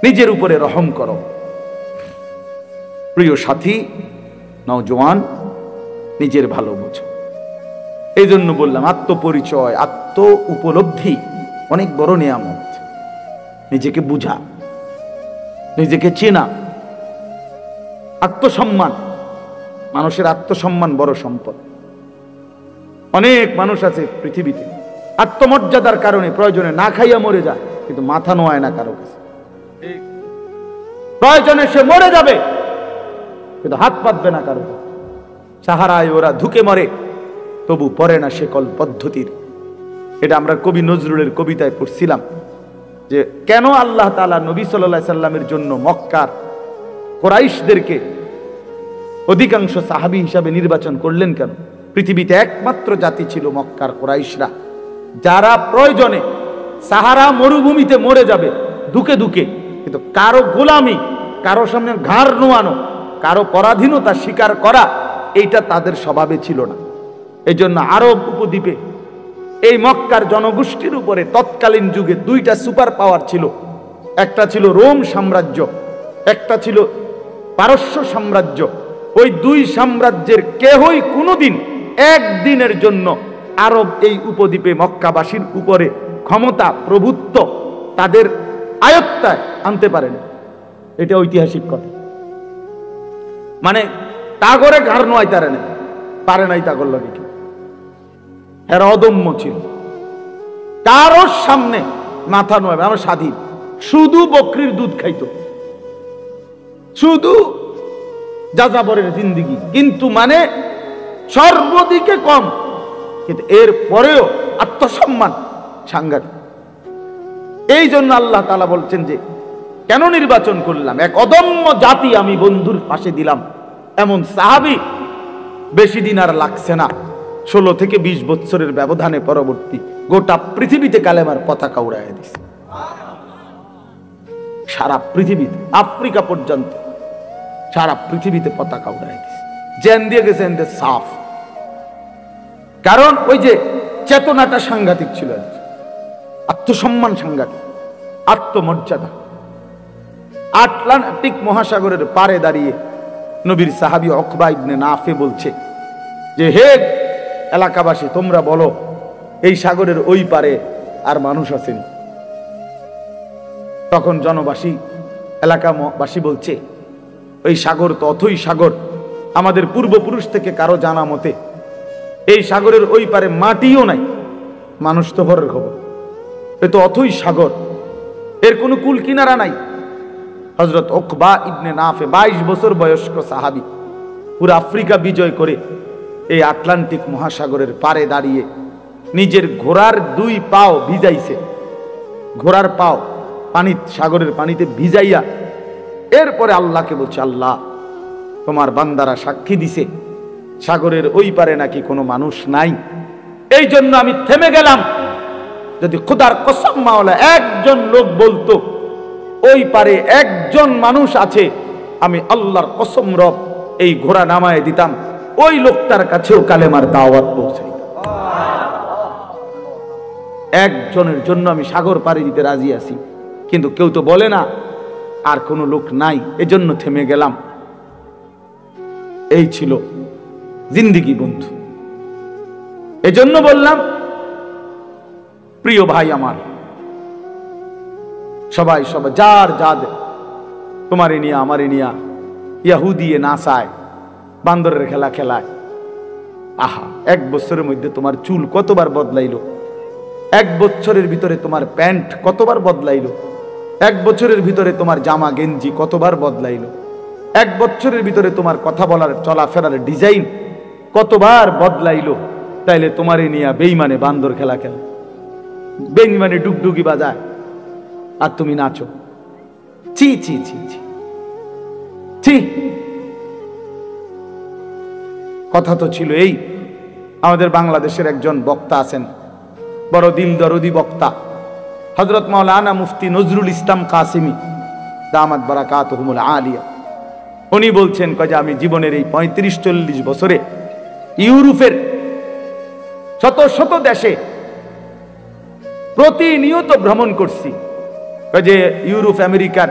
Speaker 1: নিজের উপরে রহম করো। প্রিয় সাথী, নওজোয়ান, নিজের ভালো বোঝো। এই জন্য বললাম, আত্মপরিচয়, আত্ম উপলব্ধি অনেক বড় নিয়ামত। নিজেকে বুঝা, নিজেকে চেনা, আত্মসম্মান। মানুষের আত্মসম্মান বড় সম্পদ। অনেক মানুষ আছে পৃথিবীতে আত্মমর্যাদার কারণে প্রয়োজনে না খাইয়া মরে যায়, কিন্তু মাথা নোয়ায় না কারো কাছে। প্রয়োজনে সে মরে যাবে, কিন্তু হাত পাতবে না কারো কাছে। সাহারায় ওরা ধুকে মরে, তবু পড়ে না শেকল পদ্ধতির। এটা আমরা কবি নজরুলের কবিতায় পড়ছিলাম যে কেন আল্লাহ তাআলা নবী সাল্লাল্লাহু আলাইহি সাল্লামের জন্য মক্কার কুরাইশদেরকে অধিকাংশ সাহাবী হিসাবে নির্বাচন করলেন কেন? পৃথিবীতে একমাত্র জাতি ছিল মক্কার কুরাইশরা, যারা প্রয়োজনে সাহারা মরুভূমিতে মরে যাবে ধুকে ধুকে, কিন্তু কারো গোলামি, কারো সামনে ঘাড় নোয়ানো, কারো পরাধীনতা স্বীকার করা, এইটা তাদের স্বভাবে ছিল না। এই জন্য আরব উপদ্বীপে এই মক্কার জনগোষ্ঠীর উপরে তৎকালীন যুগে দুইটা সুপার পাওয়ার ছিল। একটা ছিল রোম সাম্রাজ্য, একটা ছিল পারস্য সাম্রাজ্য। ওই দুই সাম্রাজ্যের কেহই কোনোদিন একদিনের জন্য আরব এই উপদ্বীপে মক্কাবাসীর উপরে ক্ষমতা, প্রভুত্ব তাদের আয়ত্তায় আনতে পারেন। এটা ঐতিহাসিক কথা। মানে তাগরে ঘাড় নোয়াই তারে না, পারে নাই তাগর লাগে কি? এরা অদম্য ছিল, কারোর সামনে মাথা নোয়াবে। আমরা স্বাধীন, শুধু বকরির দুধ খাইতো, শুধু যাযাবরের জিন্দিগি, কিন্তু মানে সর্বদিকে কম, কিন্তু এর পরেও আত্মসম্মান সাংঘাতিক। এই জন্য আল্লাহ তাআলা বলছেন যে কেন নির্বাচন করলাম, এক অদম্য জাতি আমি বন্ধুর পাশে দিলাম। এমন সাহাবী বেশি দিন আর লাগছে না, 16 থেকে 20 বছরের ব্যবধানে পরবর্তী গোটা পৃথিবীতে কালেমার পতাকা উড়াইয়া দিছে। সারা পৃথিবীতে, আফ্রিকা পর্যন্ত সারা পৃথিবীতে পতাকা উড়াইয়া দিছে। জেন দিয়ে গেছে এনদের সাফ, কারণ ওই যে চেতনাটা সাংঘাতিক ছিল, আত্মসম্মান সাংঘাতিক, আত্মমর্যাদা। আটলান্টিক মহাসাগরের পারে দাঁড়িয়ে নবীর সাহাবী উকবা ইবনে নাফে বলছে যে হে এলাকাবাসী, তোমরা বলো এই সাগরের ওই পারে আর মানুষ আসেনি। তখন জনবাসী, এলাকাবাসী বলছে ওই সাগর তো অথই সাগর, আমাদের পূর্বপুরুষ থেকে কারো জানা মতে এই সাগরের ওই পারে মাটিও নাই, মানুষ তো পরের খবর, এ তো অথই সাগর, এর কোনো কুল কিনারা নাই। হযরত উকবা ইবনে নাফে 22 বছর বয়স্ক সাহাবী, পুরো আফ্রিকা বিজয় করে এই আটলান্টিক মহাসাগরের পারে দাঁড়িয়ে নিজের ঘোড়ার 2 পাও ভিজাইছে, ঘোড়ার পাও পানি, সাগরের পানিতে ভিজাইয়া এরপরে আল্লাহকে বলছে, আল্লাহ তোমার বান্দারা সাক্ষী দিছে সাগরের ওই পারে নাকি কোনো মানুষ নাই, এই জন্য আমি থেমে গেলাম। যদি খোদার কসম মাওলা একজন লোক বলতো ওই পারে একজন মানুষ আছে, আমি আল্লাহর কসম রব এই ঘোড়া নামায় দিতাম, ওই লোকটার কাছেও কালেমার দাওয়াত পৌঁছাই। একজনের জন্য আমি সাগর পাড়ি দিতে রাজি আছি, কিন্তু কেউ তো বলে না আর কোনো লোক নাই, এজন্য থেমে গেলাম। এই ছিল জিন্দিগি বন্ধু। এজন্য বললাম প্রিয় ভাই আমার, সবাই সবাই যার যাদের, তোমারে নিয়া আমারে নিয়া ইয়াহুদিয়ে নাসায়, বান্দরের খেলা খেলায়। আহা, 1 বছরের মধ্যে তোমার চুল কতবার বদলাইলো, 1 বছরের ভিতরে তোমার প্যান্ট কতবার বদলাইলো, 1 বছরের ভিতরে তোমার জামা গেঞ্জি কতবার বদলাইলো, 1 বছরের ভিতরে তোমার কথা বলার চলাফেরার ডিজাইন কতবার বদলাইলো। তাইলে তোমারে নিয়া বেঈমানে বান্দর খেলা খেলা, বেঈমানে ডুগডুগি বাজায় আর তুমি নাচো। ছি ছি ছি ছি ছি। কথা তো ছিল এই, আমাদের বাংলাদেশের একজন বক্তা আছেন, বড় দিল দরদি বক্তা, হযরত মাওলানা মুফতি নজরুল ইসলাম কাসিমি দামাত বারাকাতুহুমুল আলিয়া। উনি বলছেন যে আমি জীবনের এই 35-40 বছরে ইউরোপের শত শত দেশে প্রতিনিয়ত ভ্রমণ করছি। যে ইউরোপ আমেরিকার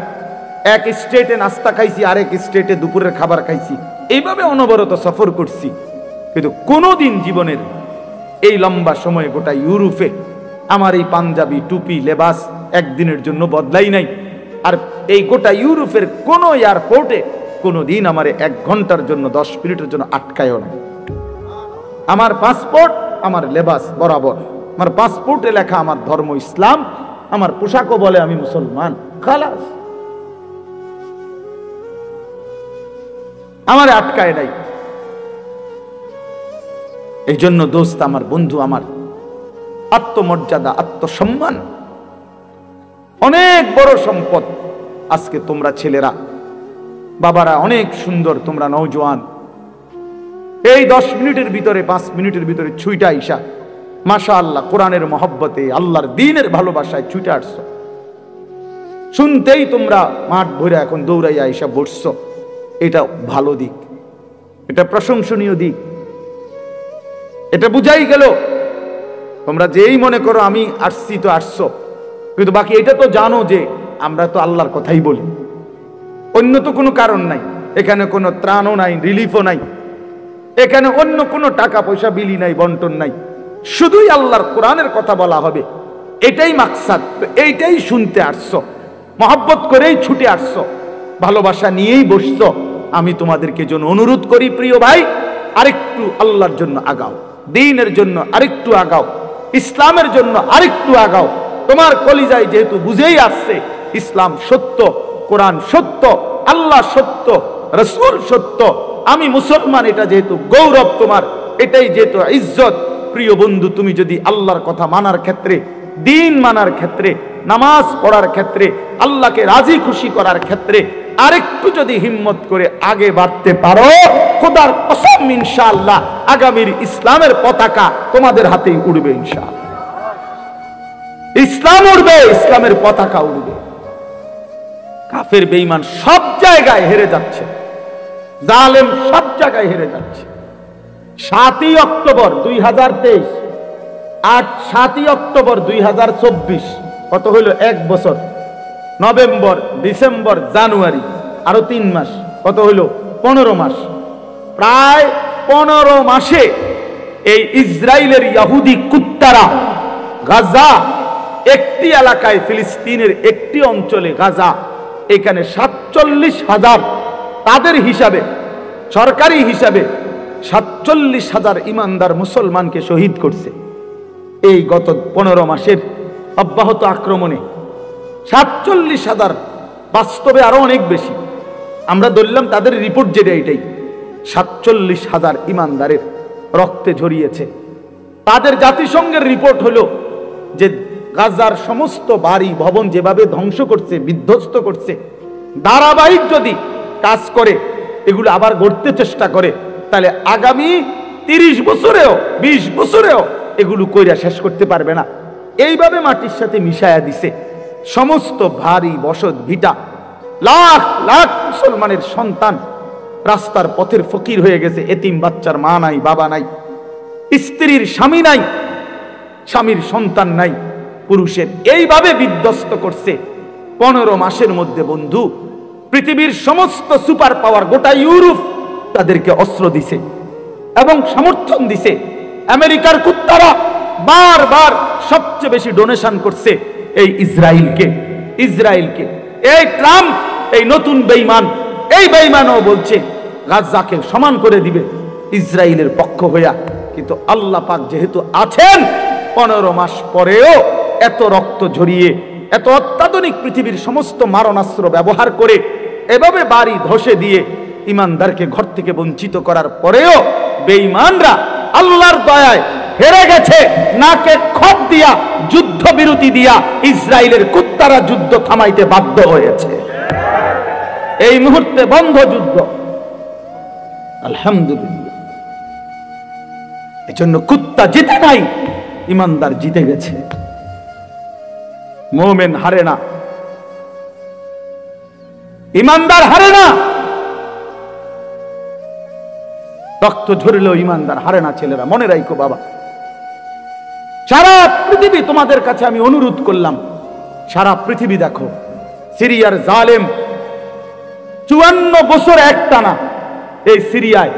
Speaker 1: এক স্টেটে নাস্তা খাইছি, আরেক স্টেটে দুপুরের খাবার খাইছি, এইভাবে অনবরত সফর করছি, কিন্তু কোনোদিন জীবনের এই লম্বা সময়ে গোটা ইউরোপে আমার এই পাঞ্জাবি টুপি লেবাস একদিনের জন্য বদলাই নাই। আর এই গোটা ইউরোপের কোন এয়ারপোর্টে কোনোদিন আমার 1 ঘন্টার জন্য 10 মিনিটের জন্য আটকায়ও না। আমার পাসপোর্ট, আমার লেবাস বরাবর, আমার পাসপোর্টে লেখা আমার ধর্ম ইসলাম, আমার পোশাকও বলে আমি মুসলমান, খালাস, আমার আটকায় নাই। এই জন্য দোস্ত আমার, বন্ধু আমার, আত্মমর্যাদা, আত্মসম্মান অনেক বড় সম্পদ। আজকে তোমরা ছেলেরা, বাবারা অনেক সুন্দর, তোমরা নওজোয়ান, এই 10 মিনিটের ভিতরে 5 মিনিটের ভিতরে ছুইটা আইসা মাশাআল্লাহ কোরআনের মহব্বতে, আল্লাহর দ্বীনের ভালোবাসায় ছুটে আসছো। শুনতেই তোমরা মাঠ ভরে এখন দৌড়াইয়া আইসা বসছো, এটা ভালো দিক, এটা প্রশংসনীয় দিক। এটা বুঝাই গেল তোমরা যেই মনে করো আমি আসছি তো আসছো, কিন্তু বাকি এটা তো জানো যে আমরা তো আল্লাহর কথাই বলি, অন্য তো কোনো কারণ নাই, এখানে কোনো ত্রাণও নাই, রিলিফও নাই, এখানে অন্য কোনো টাকা পয়সা বিলি নাই, বন্টন নাই, শুধুই আল্লাহর কোরআনের কথা বলা হবে, এটাই মাকসাদ। এইটাই শুনতে আসছো, মহব্বত করেই ছুটে আসছো, ভালোবাসা নিয়েই বসছো। আমি তোমাদেরকে জন্য অনুরোধ করি প্রিয় ভাই, আরেকটু আল্লাহর জন্য আগাও, দ্বীনের জন্য আরেকটু আগাও, ইসলামের জন্য আরেকটু আগাও। তোমার কলিজায় যেহেতু বুঝেই আসছে ইসলাম সত্য, কোরআন সত্য, আল্লাহ সত্য, রাসূল সত্য, আমি মুসলমান, এটা যেহেতু গৌরব তোমার, এটাই যেহেতু ইজ্জত। প্রিয় বন্ধু, তুমি যদি আল্লাহর কথা মানার ক্ষেত্রে, দিন মানার ক্ষেত্রে, নামাজ পড়ার ক্ষেত্রে, আল্লাহকে রাজি খুশি করার ক্ষেত্রে আরেকটু যদি হিম্মত করে আগে বাড়তে পারো, খোদার কসম ইনশাআল্লাহ আগামীর ইসলামের পতাকা তোমাদের হাতেই উড়বে ইনশাআল্লাহ। ইসলাম উড়বে, ইসলামের পতাকা উড়বে। কাফের বেঈমান সব জায়গায় হেরে যাচ্ছে, জালেম সব জায়গায় হেরে যাচ্ছে। 7ই অক্টোবর 2023, 7ই অক্টোবর 2024, কত হইল? 1 বছর। নভেম্বর, ডিসেম্বর, জানুয়ারি, আরো 3 মাস, কত হইল? 15 মাস। প্রায় 15 মাসে এই ইসরায়েলের ইহুদি কুত্তারা গাজা, একটি এলাকায়, ফিলিস্তিনের একটি অঞ্চলে গাজা, এখানে 47,000, তাদের হিসাবে, সরকারি হিসাবে 47,000 ইমানদার মুসলমানকে শহীদ করছে এই গত 15 মাসের অব্যাহত আক্রমণে। 47,000, বাস্তবে আরো অনেক বেশি। আমরা ধরলাম তাদের রিপোর্ট যেটা, এটাই 47,000 ইমানদারের রক্তে ঝরিয়েছে। তাদের জাতিসংঘের রিপোর্ট হলো যে গাজার সমস্ত বাড়ি ভবন যেভাবে ধ্বংস করছে, বিধ্বস্ত করছে, ধারাবাহিক যদি কাজ করে, এগুলো আবার গড়তে চেষ্টা করে, তাহলে আগামী 30 বছরেও 20 বছরেও এগুলো কইরা শেষ করতে পারবে না। এইভাবে মাটির সাথে মিশায়া দিছে সমস্ত ভারী বসত ভিটা। লাখ লাখ মুসলমানের সন্তান রাস্তার পথের ফকির হয়ে গেছে। এতিম বাচ্চার মা নাই, বাবা নাই, স্ত্রীর স্বামী নাই, স্বামীর সন্তান নাই, পুরুষের। এইভাবে বিধ্বস্ত করছে 15 মাসের মধ্যে। বন্ধু, পৃথিবীর সমস্ত সুপার পাওয়ার, গোটা ইউরোপ তাদেরকে অস্ত্র দিছে এবং সমর্থন দিছে। আমেরিকার কুত্তারা বারবার সবচেয়ে বেশি ডোনেশন করছে এই ইসরায়েলকে। এই ট্রাম্প, এই নতুন বেঈমান, এই বেঈমানও বলছে গাজাকে সমান করে দিবে ইসরায়েলের পক্ষ হইয়া। কিন্তু আল্লাহ পাক যেহেতু আছেন, 15 মাস পরেও এত রক্ত ঝরিয়ে, এত অত্যাধুনিক পৃথিবীর সমস্ত মারণাস্ত্র ব্যবহার করে এভাবে বাড়ি ধসে দিয়ে ইমানদারকে ঘর থেকে বঞ্চিত করার পরেও বেঈমানরা আল্লাহর দয়ায় হেরে গেছে। নাকে খত দিয়া, যুদ্ধ বিরতি দিয়া ইসরায়েলের কুত্তারা যুদ্ধ থামাইতে বাধ্য হয়েছে। এই মুহূর্তে বন্ধ যুদ্ধ, আলহামদুলিল্লাহ। এজন্য কুত্তা জিতে নাই, ইমানদার জিতে গেছে। মুমিন হারে না, ইমানদার হারে না। রক্ত ঝরলেও ইমানদার হারে না। ছেলেরা মনে রাখো বাবা, সারা পৃথিবী তোমাদের কাছে আমি অনুরোধ করলাম, সারা পৃথিবী দেখো, সিরিয়ার জালেম 54 বছর একটানা এই সিরিয়ায়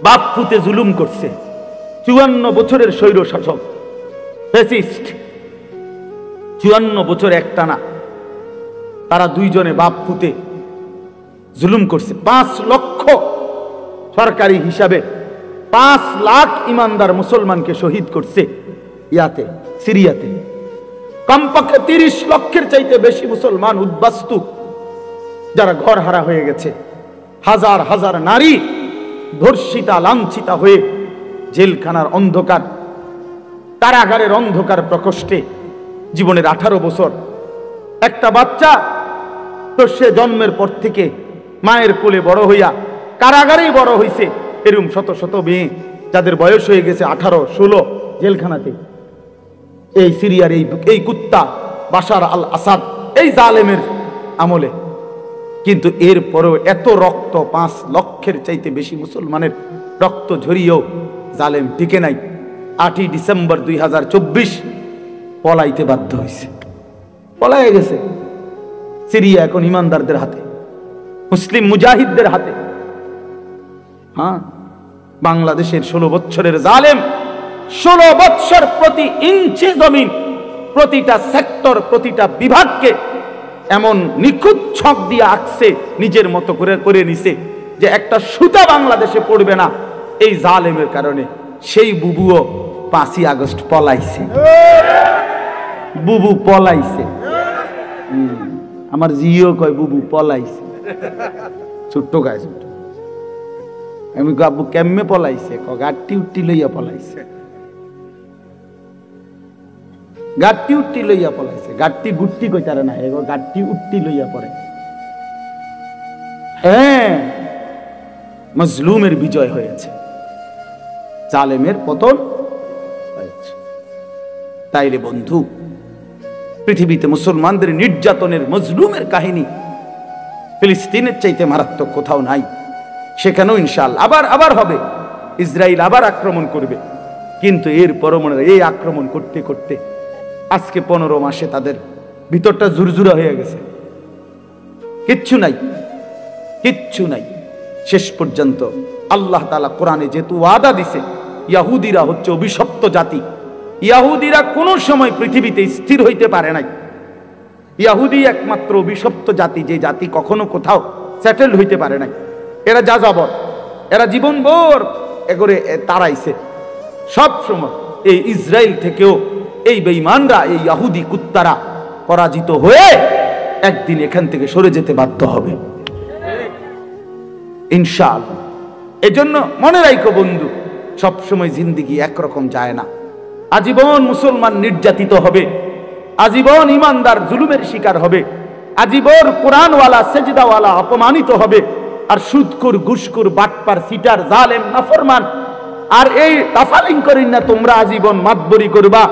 Speaker 1: বাপ পুতে জুলুম করছে। 54 বছরের স্বৈর শাসক, ফ্যাসিস্ট, 54 বছর একটানা তারা দুইজনে বাপ পুতে জুলুম করছে। 5 লক্ষ, সরকারি হিসাবে 5 লাখ ইমানদার মুসলমানকে শহীদ করছে ইয়াতে, সিরিয়াতে। কমপক্ষে 30 লক্ষের চাইতে বেশি মুসলমান উদ্বাস্তু, যারা ঘর হারা হয়ে গেছে। হাজার হাজার নারী ধর্ষিতা, লাঞ্ছিতা হয়ে জেলখানার অন্ধকার, কারাগারের অন্ধকার প্রকোষ্ঠে জীবনের 18 বছর। একটা বাচ্চা তো সে জন্মের পর থেকে মায়ের কোলে বড় হইয়া কারাগারেই বড় হইছে। এরকম শত শত মেয়ে যাদের বয়স হয়ে গেছে 18, 16 জেলখানাতে। এই সিরিয়ার এই কুত্তা বাশার আল আসাদ, এই জালেমের আমলে। কিন্তু এরপরেও এত রক্ত, 5 লক্ষের চাইতে বেশি মুসলমানের রক্ত ঝরিয়েও জালেম টিকে নাই। 8ই ডিসেম্বর 2024 পলাইতে বাধ্য হয়েছে, পলাইয়া গেছে। সিরিয়া এখন ইমানদারদের হাতে, মুসলিম মুজাহিদদের হাতে। হ্যাঁ, বাংলাদেশের 16 বছরের জালেম 16 বছর প্রতি ইঞ্চি জমিন, প্রতিটা সেক্টর, প্রতিটা বিভাগকে এমন নিখুঁত ছক দিয়ে আঁকছে, নিজের মতো করে নিছে যে একটা সুতা বাংলাদেশে পড়বে না এই জালেমের কারণে। সেই বুবুও 5ই আগস্ট পলাইছে, বুবু পলাইছে। আমার জিও কয় বুবু পলাইছে। ছোট্ট গায়ে ছোট্ট। আমি আব্বু কেমনে পলাইছে? গাড়টি উঠটি লইয়া পলাইছে, গাড়টি উঠটি লইয়া পলাইছে। গাড়টি গুট্টি কইতারে না, এগো গাড়টি উঠটি লইয়া পড়ে। হ্যাঁ, মজলুমের বিজয় হয়েছে, জালেমের পতন হয়েছে। তাইলে বন্ধু, পৃথিবীতে মুসলমানদের নির্যাতনের, মজলুমের কাহিনী ফিলিস্তিনের চাইতে মারাত্মক কোথাও নাই। সেখানেও ইনশাআল্লাহ আবার হবে, ইসরায়েল আবার আক্রমণ করবে। কিন্তু এরপরও মনে হয় এই আক্রমণ করতে করতে আজকে 15 মাসে তাদের ভিতরটা জুরজুরা হয়ে গেছে, কিচ্ছু নাই, কিচ্ছু নাই। শেষ পর্যন্ত আল্লাহ তাআলা কোরআনে যেহেতু ওয়াদা দিছে, ইহুদিরা হচ্ছে অভিশপ্ত জাতি। ইহুদিরা কোনো সময় পৃথিবীতে স্থির হইতে পারে নাই। ইহুদি একমাত্র অভিশপ্ত জাতি, যে জাতি কখনো কোথাও সেটেল হইতে পারে নাই। এরা যাযাবর, এরা জীবনভর এগরে তাড়াইছে। সব সময় এই ইসরায়েল থেকেও এই বেঈমানরা, এই ইহুদি কুত্তারা পরাজিত হয়ে একদিন এখান থেকে সরে যেতে বাধ্য হবে ইনশাআল্লাহ। এজন্য মনে রাখো বন্ধু, সবসময় জিন্দেগি একরকম যায় না। আজীবন মুসলমান নির্যাতিত হবে, আজীবন ইমানদার জুলুমের শিকার হবে, আজীবন কোরআনওয়ালা সেজদাওয়ালা অপমানিত হবে। আর সুদখোর, ঘুষখোর, বাটপার, সিটার, জালেম, নাফরমান আর এই তাফালিং করেন না, তোমরা আজীবন মাতবরি করবা।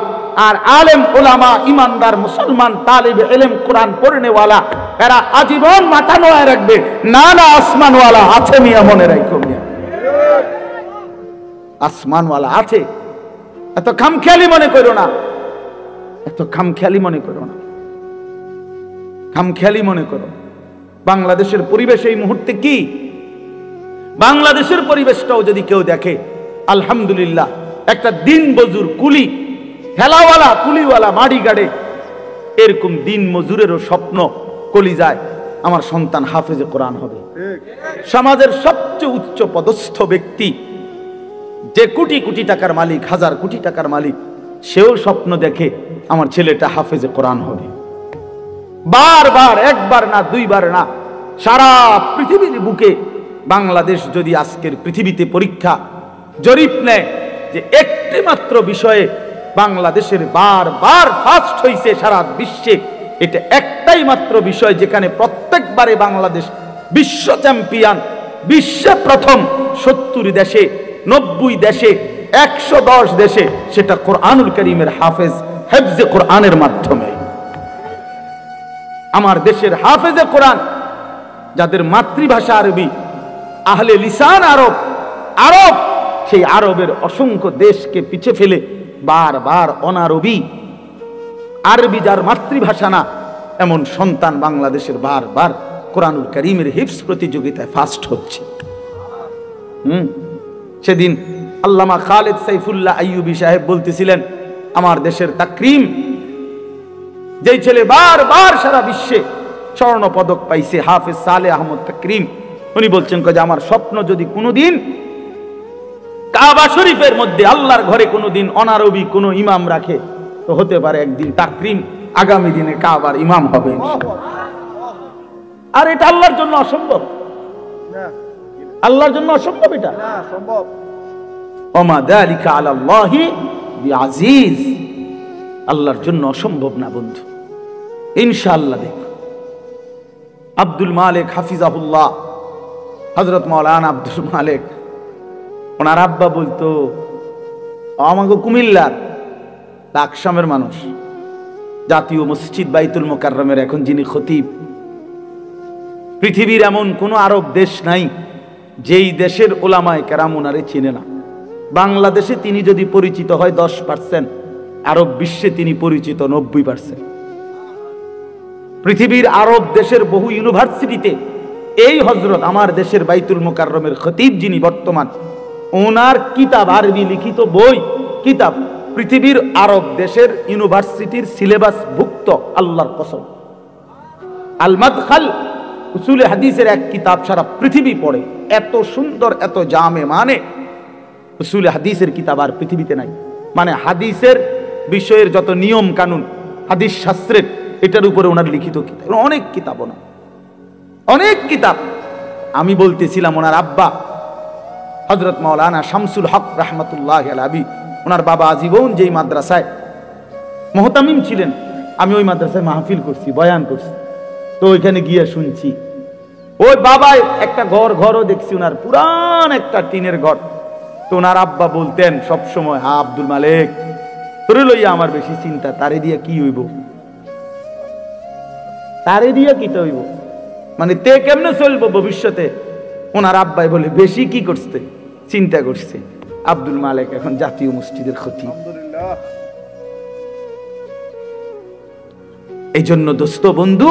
Speaker 1: আর আলেম ওলামা, ইমানদার মুসলমান, তালিবে ইলম, কোরআন পড়নেওয়ালা, এরা আজীবন মাথা নোয়া রাখবে। না না, আসমানওয়ালা আছে মিয়া, মনে রাখো মিয়া, আসমানওয়ালা আছে। এত খামখেয়ালি মনে করো না, এত খামখেয়ালি মনে করো না, খামখেয়ালি মনে করো। বাংলাদেশের পরিবেশ এই মুহূর্তে কি? বাংলাদেশের পরিবেশটাও যদি কেউ দেখে, আলহামদুলিল্লাহ, একটা দিন মজুর, কুলি, ঠেলাওয়ালা, কুলিওয়ালা, মাড়ি গাড়ে, এরকম দিন মজুরেরও স্বপ্ন কলিজায় আমার সন্তান হাফেজে কোরআন হবে। সমাজের সবচেয়ে উচ্চ পদস্থ ব্যক্তি, যে কোটি কোটি টাকার মালিক, হাজার কোটি টাকার মালিক, সেও স্বপ্ন দেখে আমার ছেলেটা হাফেজে কোরআন হবে। বারবার, একবার না, দুইবার না, সারা পৃথিবীর বুকে বাংলাদেশ যদি আজকের পৃথিবীতে পরীক্ষা জরিপ নেয় যে একটি মাত্র বিষয়ে বাংলাদেশের বারবার ফার্স্ট হয়েছে সারা বিশ্বে, এটা একটাই মাত্র বিষয় যেখানে প্রত্যেকবারে বাংলাদেশ বিশ্ব চ্যাম্পিয়ন, বিশ্বে প্রথম। 70 দেশে, 90 দেশে, 110 দেশে, সেটা কোরআনুল কারীমের হাফেজ, হেফজে কোরআনের মাধ্যমে। আমার দেশের হাফেজে কোরআন, যাদের মাতৃভাষা আরবি, আহলে লিসান আরব, আরব, সেই আরবের অসংখ্য দেশকে পিছে ফেলে বারবার অনারবি, আরবি যার মাতৃভাষা না, এমন সন্তান বাংলাদেশের বারবার কোরআনুল কারীমের হিফজ প্রতিযোগিতায় ফার্স্ট হচ্ছে। সেদিন আল্লামা খালেদ সাইফুল্লাহ আইয়ুবী সাহেব বলতেছিলেন, আমার দেশের তাকরিম, যেই ছেলে বারবার সারা বিশ্বে স্বর্ণ পদক পাইছে, হাফেজ সালেহ আহমদ তাকরিম, উনি বলছেন যে আমার স্বপ্ন যদি কোনোদিন কাবা শরীফের মধ্যে আল্লাহর ঘরে কোনোদিন অনারবি কোনো ইমাম রাখে, তো হতে পারে একদিন তাকরিম আগামী দিনে কাবার ইমাম হবে। আর এটা আল্লাহর জন্য অসম্ভব, আল্লাহর জন্য অসম্ভব, এটা সম্ভব। ওমা যালিকা আলাল্লাহি বিআজিজ, আল্লাহর জন্য অসম্ভব না বন্ধু। ইনশাআল্লাহ দেখো, আব্দুল মালিক হাফিজাহুল্লাহ, হযরত মাওলানা আব্দুল মালিক, ওনার আব্বা বলতো, আমাকে কুমিল্লার লাকসামের মানুষ, জাতীয় মসজিদ বাইতুল মোকাররমের এখন যিনি খতিব, পৃথিবীর এমন কোন আরব দেশ নাই যেই দেশের ওলামায়ে কেরাম ওনারে চিনে না। বাংলাদেশে তিনি যদি পরিচিত হয় 10%, আরব বিশ্বে তিনি পরিচিত 90%। পৃথিবীর আরব দেশের বহু ইউনিভার্সিটিতে এই হযরত আমার দেশের বাইতুল মোকাররমের খতিব যিনি বর্তমান, ওনার কিতাব, আরবি লিখিত বই, কিতাব পৃথিবীর আরব দেশের ইউনিভার্সিটির সিলেবাস ভুক্ত। আল্লাহর কসম, আল মাদখাল উসুলে হাদিসের এক কিতাব সারা পৃথিবী পড়ে, এত সুন্দর, এত জামে, মানে উসুলে হাদিসের কিতাব আর পৃথিবীতে নাই। মানে হাদিসের বিষয়ের যত নিয়ম কানুন, হাদিস শাস্ত্রের, এটার উপরে ওনার লিখিত কিতাব, অনেক কিতাব, না অনেক কিতাব। আমি বলতেছিলাম ওনার আব্বা হযরত মাওলানা শামসুল হক রাহমাতুল্লাহি আলাইহি, ওনার বাবা আজীবন যেই মাদ্রাসায় মুহতামিম ছিলেন, আমি ওই মাদ্রাসায় মাহফিল করছি, বয়ান করছি। তো ওইখানে গিয়ে শুনছি ওই বাবা একটা ঘরও দেখছি, ওনার পুরান একটা টিনের ঘর। তো ওনার আব্বা বলতেন সব সময়, হা আব্দুল মালিক, তোরে লইয়া আমার বেশি চিন্তা, তারে দিয়া কি হইব, তারে দিয়া কিটা হইব, মানে তে কেমনে চলবো ভবিষ্যতে। ওনার আব্বাই বলে বেশি কি করছে, চিন্তা করছে আব্দুল মালিক এখন জাতীয় মসজিদের খতিব। এই জন্য দোস্ত বন্ধু,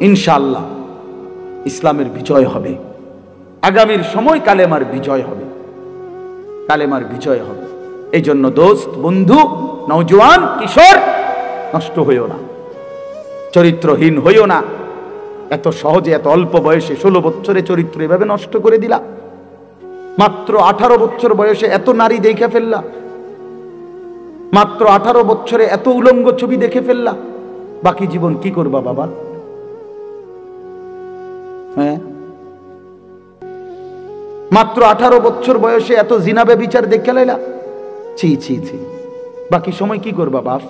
Speaker 1: ইনশাআল্লাহ ইসলামের বিজয় হবে, আগামীর সময় কালেমার বিজয় হবে, কালেমার বিজয় হবে। এই জন্য দোস্ত বন্ধু, নওজোয়ান কিশোর, নষ্ট হইও না, চরিত্রহীন হইও না। এত সহজে এত অল্প বয়সে 16 বছরে চরিত্র এভাবে নষ্ট করে দিলা, মাত্র 18 বছর বয়সে এত নারী দেখে ফেললা, মাত্র 18 বছরে এত উলঙ্গ ছবি দেখে ফেললা, বাকি জীবন কি করবা বাবা? হ্যাঁ, মাত্র 18 বছর বয়সে এত জিনা ব্যভিচার দেখে লাইলা, ছি ছি ছি, বাকি সময় কি করবা বাপ?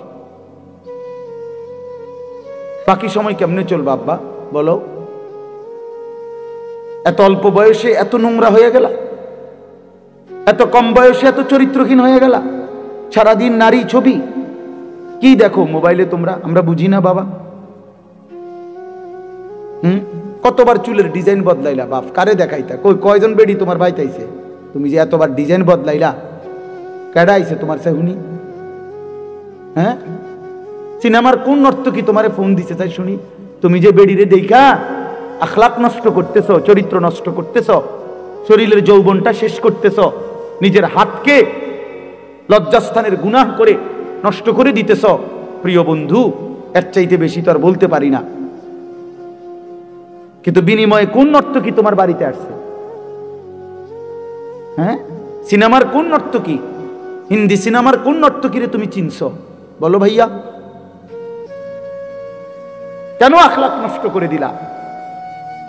Speaker 1: বাকি সময় কেমনে চলবা আব্বা বলো? এত অল্প বয়সে এত নোংরা হয়ে গেলা, এত কম বয়সে এত চরিত্রহীন হয়ে গেলা, সারাদিন নারী ছবি কি দেখো মোবাইলে তোমরা, আমরা বুঝি না বাবা। কতবার চুলের ডিজাইন বদলাইলা বাপ, কারে দেখাইতা? কয়জন বেডি তোমার বাইতাইছে? তুমি যে এতবার ডিজাইন বদলাইলা, কেডা আইছে তোমার সেহুনি? হ্যাঁ, সিনেমার কোন নর্তকী তোমারে ফোন দিছে তাই শুনি? তুমি যে বেডিরে দেখা আখলাক নষ্ট করতেছ, চরিত্র নষ্ট করতেছ, শরীরের যৌবনটা শেষ করতেছ, নিজের হাতকে লজ্জাস্থানের গুনাহ করে নষ্ট করে দিতেছ। প্রিয় বন্ধু, এর চাইতে বেশি তো আর বলতে পারি না। কিন্তু বিনিময়ে কোন নর্তকী তোমার বাড়িতে আসছে? হ্যাঁ, সিনেমার কোন নর্তকী, হিন্দি সিনেমার কোন নর্তকীরে তুমি চিনছ বলো ভাইয়া? কেন আখলাক নষ্ট করে দিলা?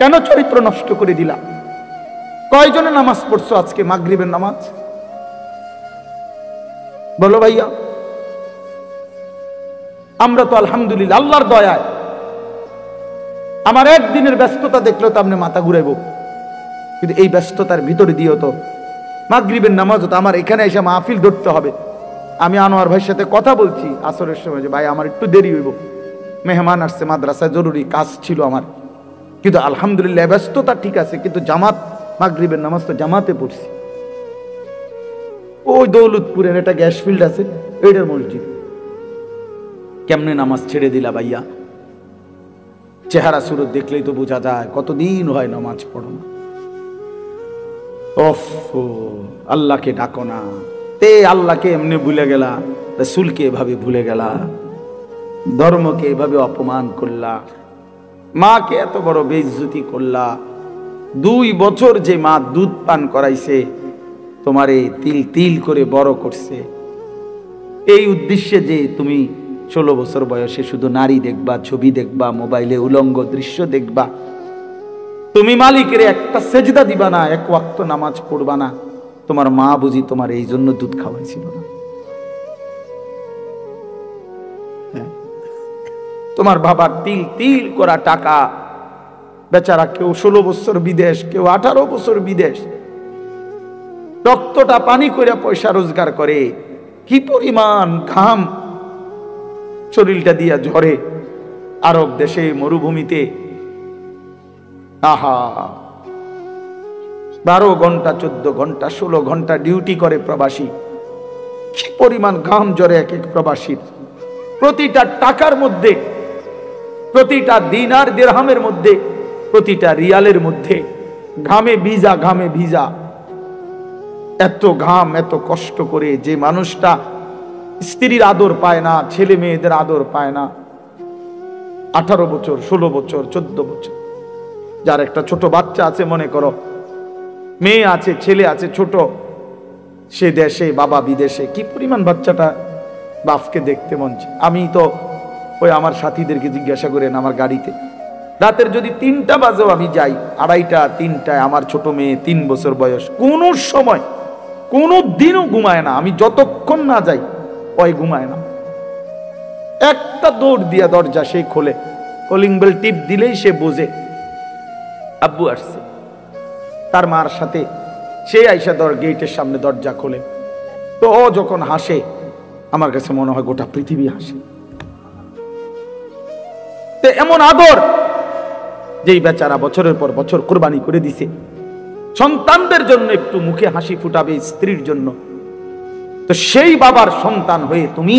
Speaker 1: কেন চরিত্র নষ্ট করে দিলা? কয়জনে নামাজ পড়ছো আজকে মাগরিবের নামাজ বলো ভাইয়া? আমরা তো আলহামদুলিল্লাহ আল্লাহর দয়ায়, আমার একদিনের ব্যস্ততা দেখলেও তো আপনি মাথা ঘুরাইব, কিন্তু এই ব্যস্ততার ভিতরে দিয়েও তো মাগরিবের নামাজ হতো। আমার এখানে এসে মাহফিল ধরতে হবে। আমি আনোয়ার ভাইয়ের সাথে কথা বলছি আসরের সময় যে ভাই আমার একটু দেরি হইব, মেহমান আসছে, মাদ্রাসায় জরুরি কাজ ছিল আমার, কিন্তু আলহামদুলিল্লাহ ব্যস্ততা ঠিক আছে, কিন্তু জামাত মাগরিবের নামাজ তো জামাতে পড়ছি। ওই দৌলতপুরের একটা গ্যাস ফিল্ড আছে, এইটার মসজিদ। কেমনে নামাজ ছেড়ে দিলা ভাইয়া? চেহারা সুরত দেখলেই তো বোঝা যায় কতদিন হয় নামাজ পড়ো না। ওফ, আল্লাহকে ডাকো না, তে আল্লাহকে এমনি ভুলে গেলা, রাসূলকে এভাবে ভুলে গেলা, ধর্মকে এভাবে অপমান করলা, মাকে এত বড় বেইজ্জতি করলা। 2 বছর যে মা দুধ পান করাইছে, তোমারে তিল তিল করে বড় করছে, এই উদ্দেশ্যে যে তুমি 16 বছর বয়সে শুধু নারী দেখবা, ছবি দেখবা, মোবাইলে উলঙ্গ দৃশ্য দেখবা, তুমি মালিকের একটা সেজদা দিবা না, এক ওয়াক্ত নামাজ পড়বা না, তোমার মা বুঝি তোমার এই জন্য দুধ খাওয়াইছিল না? তোমার বাবার তিল তিল করা টাকা, বেচারা কেউ 16 বছর বিদেশ, কেউ 18 বছর বিদেশ, রক্তটা পানি করে পয়সা রোজগার করে, কি পরিমাণ ঘাম শরীরটা দিয়া ঝরে আরব দেশে মরুভূমিতে। আহা, 12 ঘন্টা 14 ঘন্টা 16 ঘন্টা ডিউটি করে প্রবাসী, কি পরিমাণ ঘাম ঝরে এক এক প্রবাসীর। প্রতিটা টাকার মধ্যে, প্রতিটা দিনার দিরহামের মধ্যে, প্রতিটা রিয়ালের মধ্যে ঘামে ভিজা, ঘামে ভিজা। এত ঘাম, এত কষ্ট করে যে মানুষটা স্ত্রীর আদর পায় না, ছেলে মেয়েদের আদর পায় না, 18 বছর 16 বছর 14 বছর, যার একটা ছোট বাচ্চা আছে, মনে করো মেয়ে আছে, ছেলে আছে ছোট, সে দেশে বাবা বিদেশে, কি পরিমাণ বাচ্চাটা বাপকে দেখতে মন চায়। আমি তো ওই আমার সাথীদেরকে জিজ্ঞাসা করেন, আমার গাড়িতে রাতের যদি 3টা বাজেও আমি যাই, 2:30 3টায়, আমার ছোট মেয়ে 3 বছর বয়স, কোন সময় কোন দিনও ঘুমায় না। আমি যতক্ষণ না যাই ওই ঘুমায় না। একটা দৌড় দিয়া দরজা সে খোলে, কলিং বেল টিপ দিলেই সে বোঝে আব্বু আসছে। তার মার সাথে সে আইসা গেটের সামনে দরজা খোলে। তো ও যখন হাসে আমার কাছে মনে হয় গোটা পৃথিবী হাসে। তো এমন আদর, যেই বেচারা বছরের পর বছর কোরবানি করে দিছে সন্তানদের জন্য, একটু মুখে হাসি ফুটাবে স্ত্রীর জন্য, তো সেই বাবার সন্তান হয়ে তুমি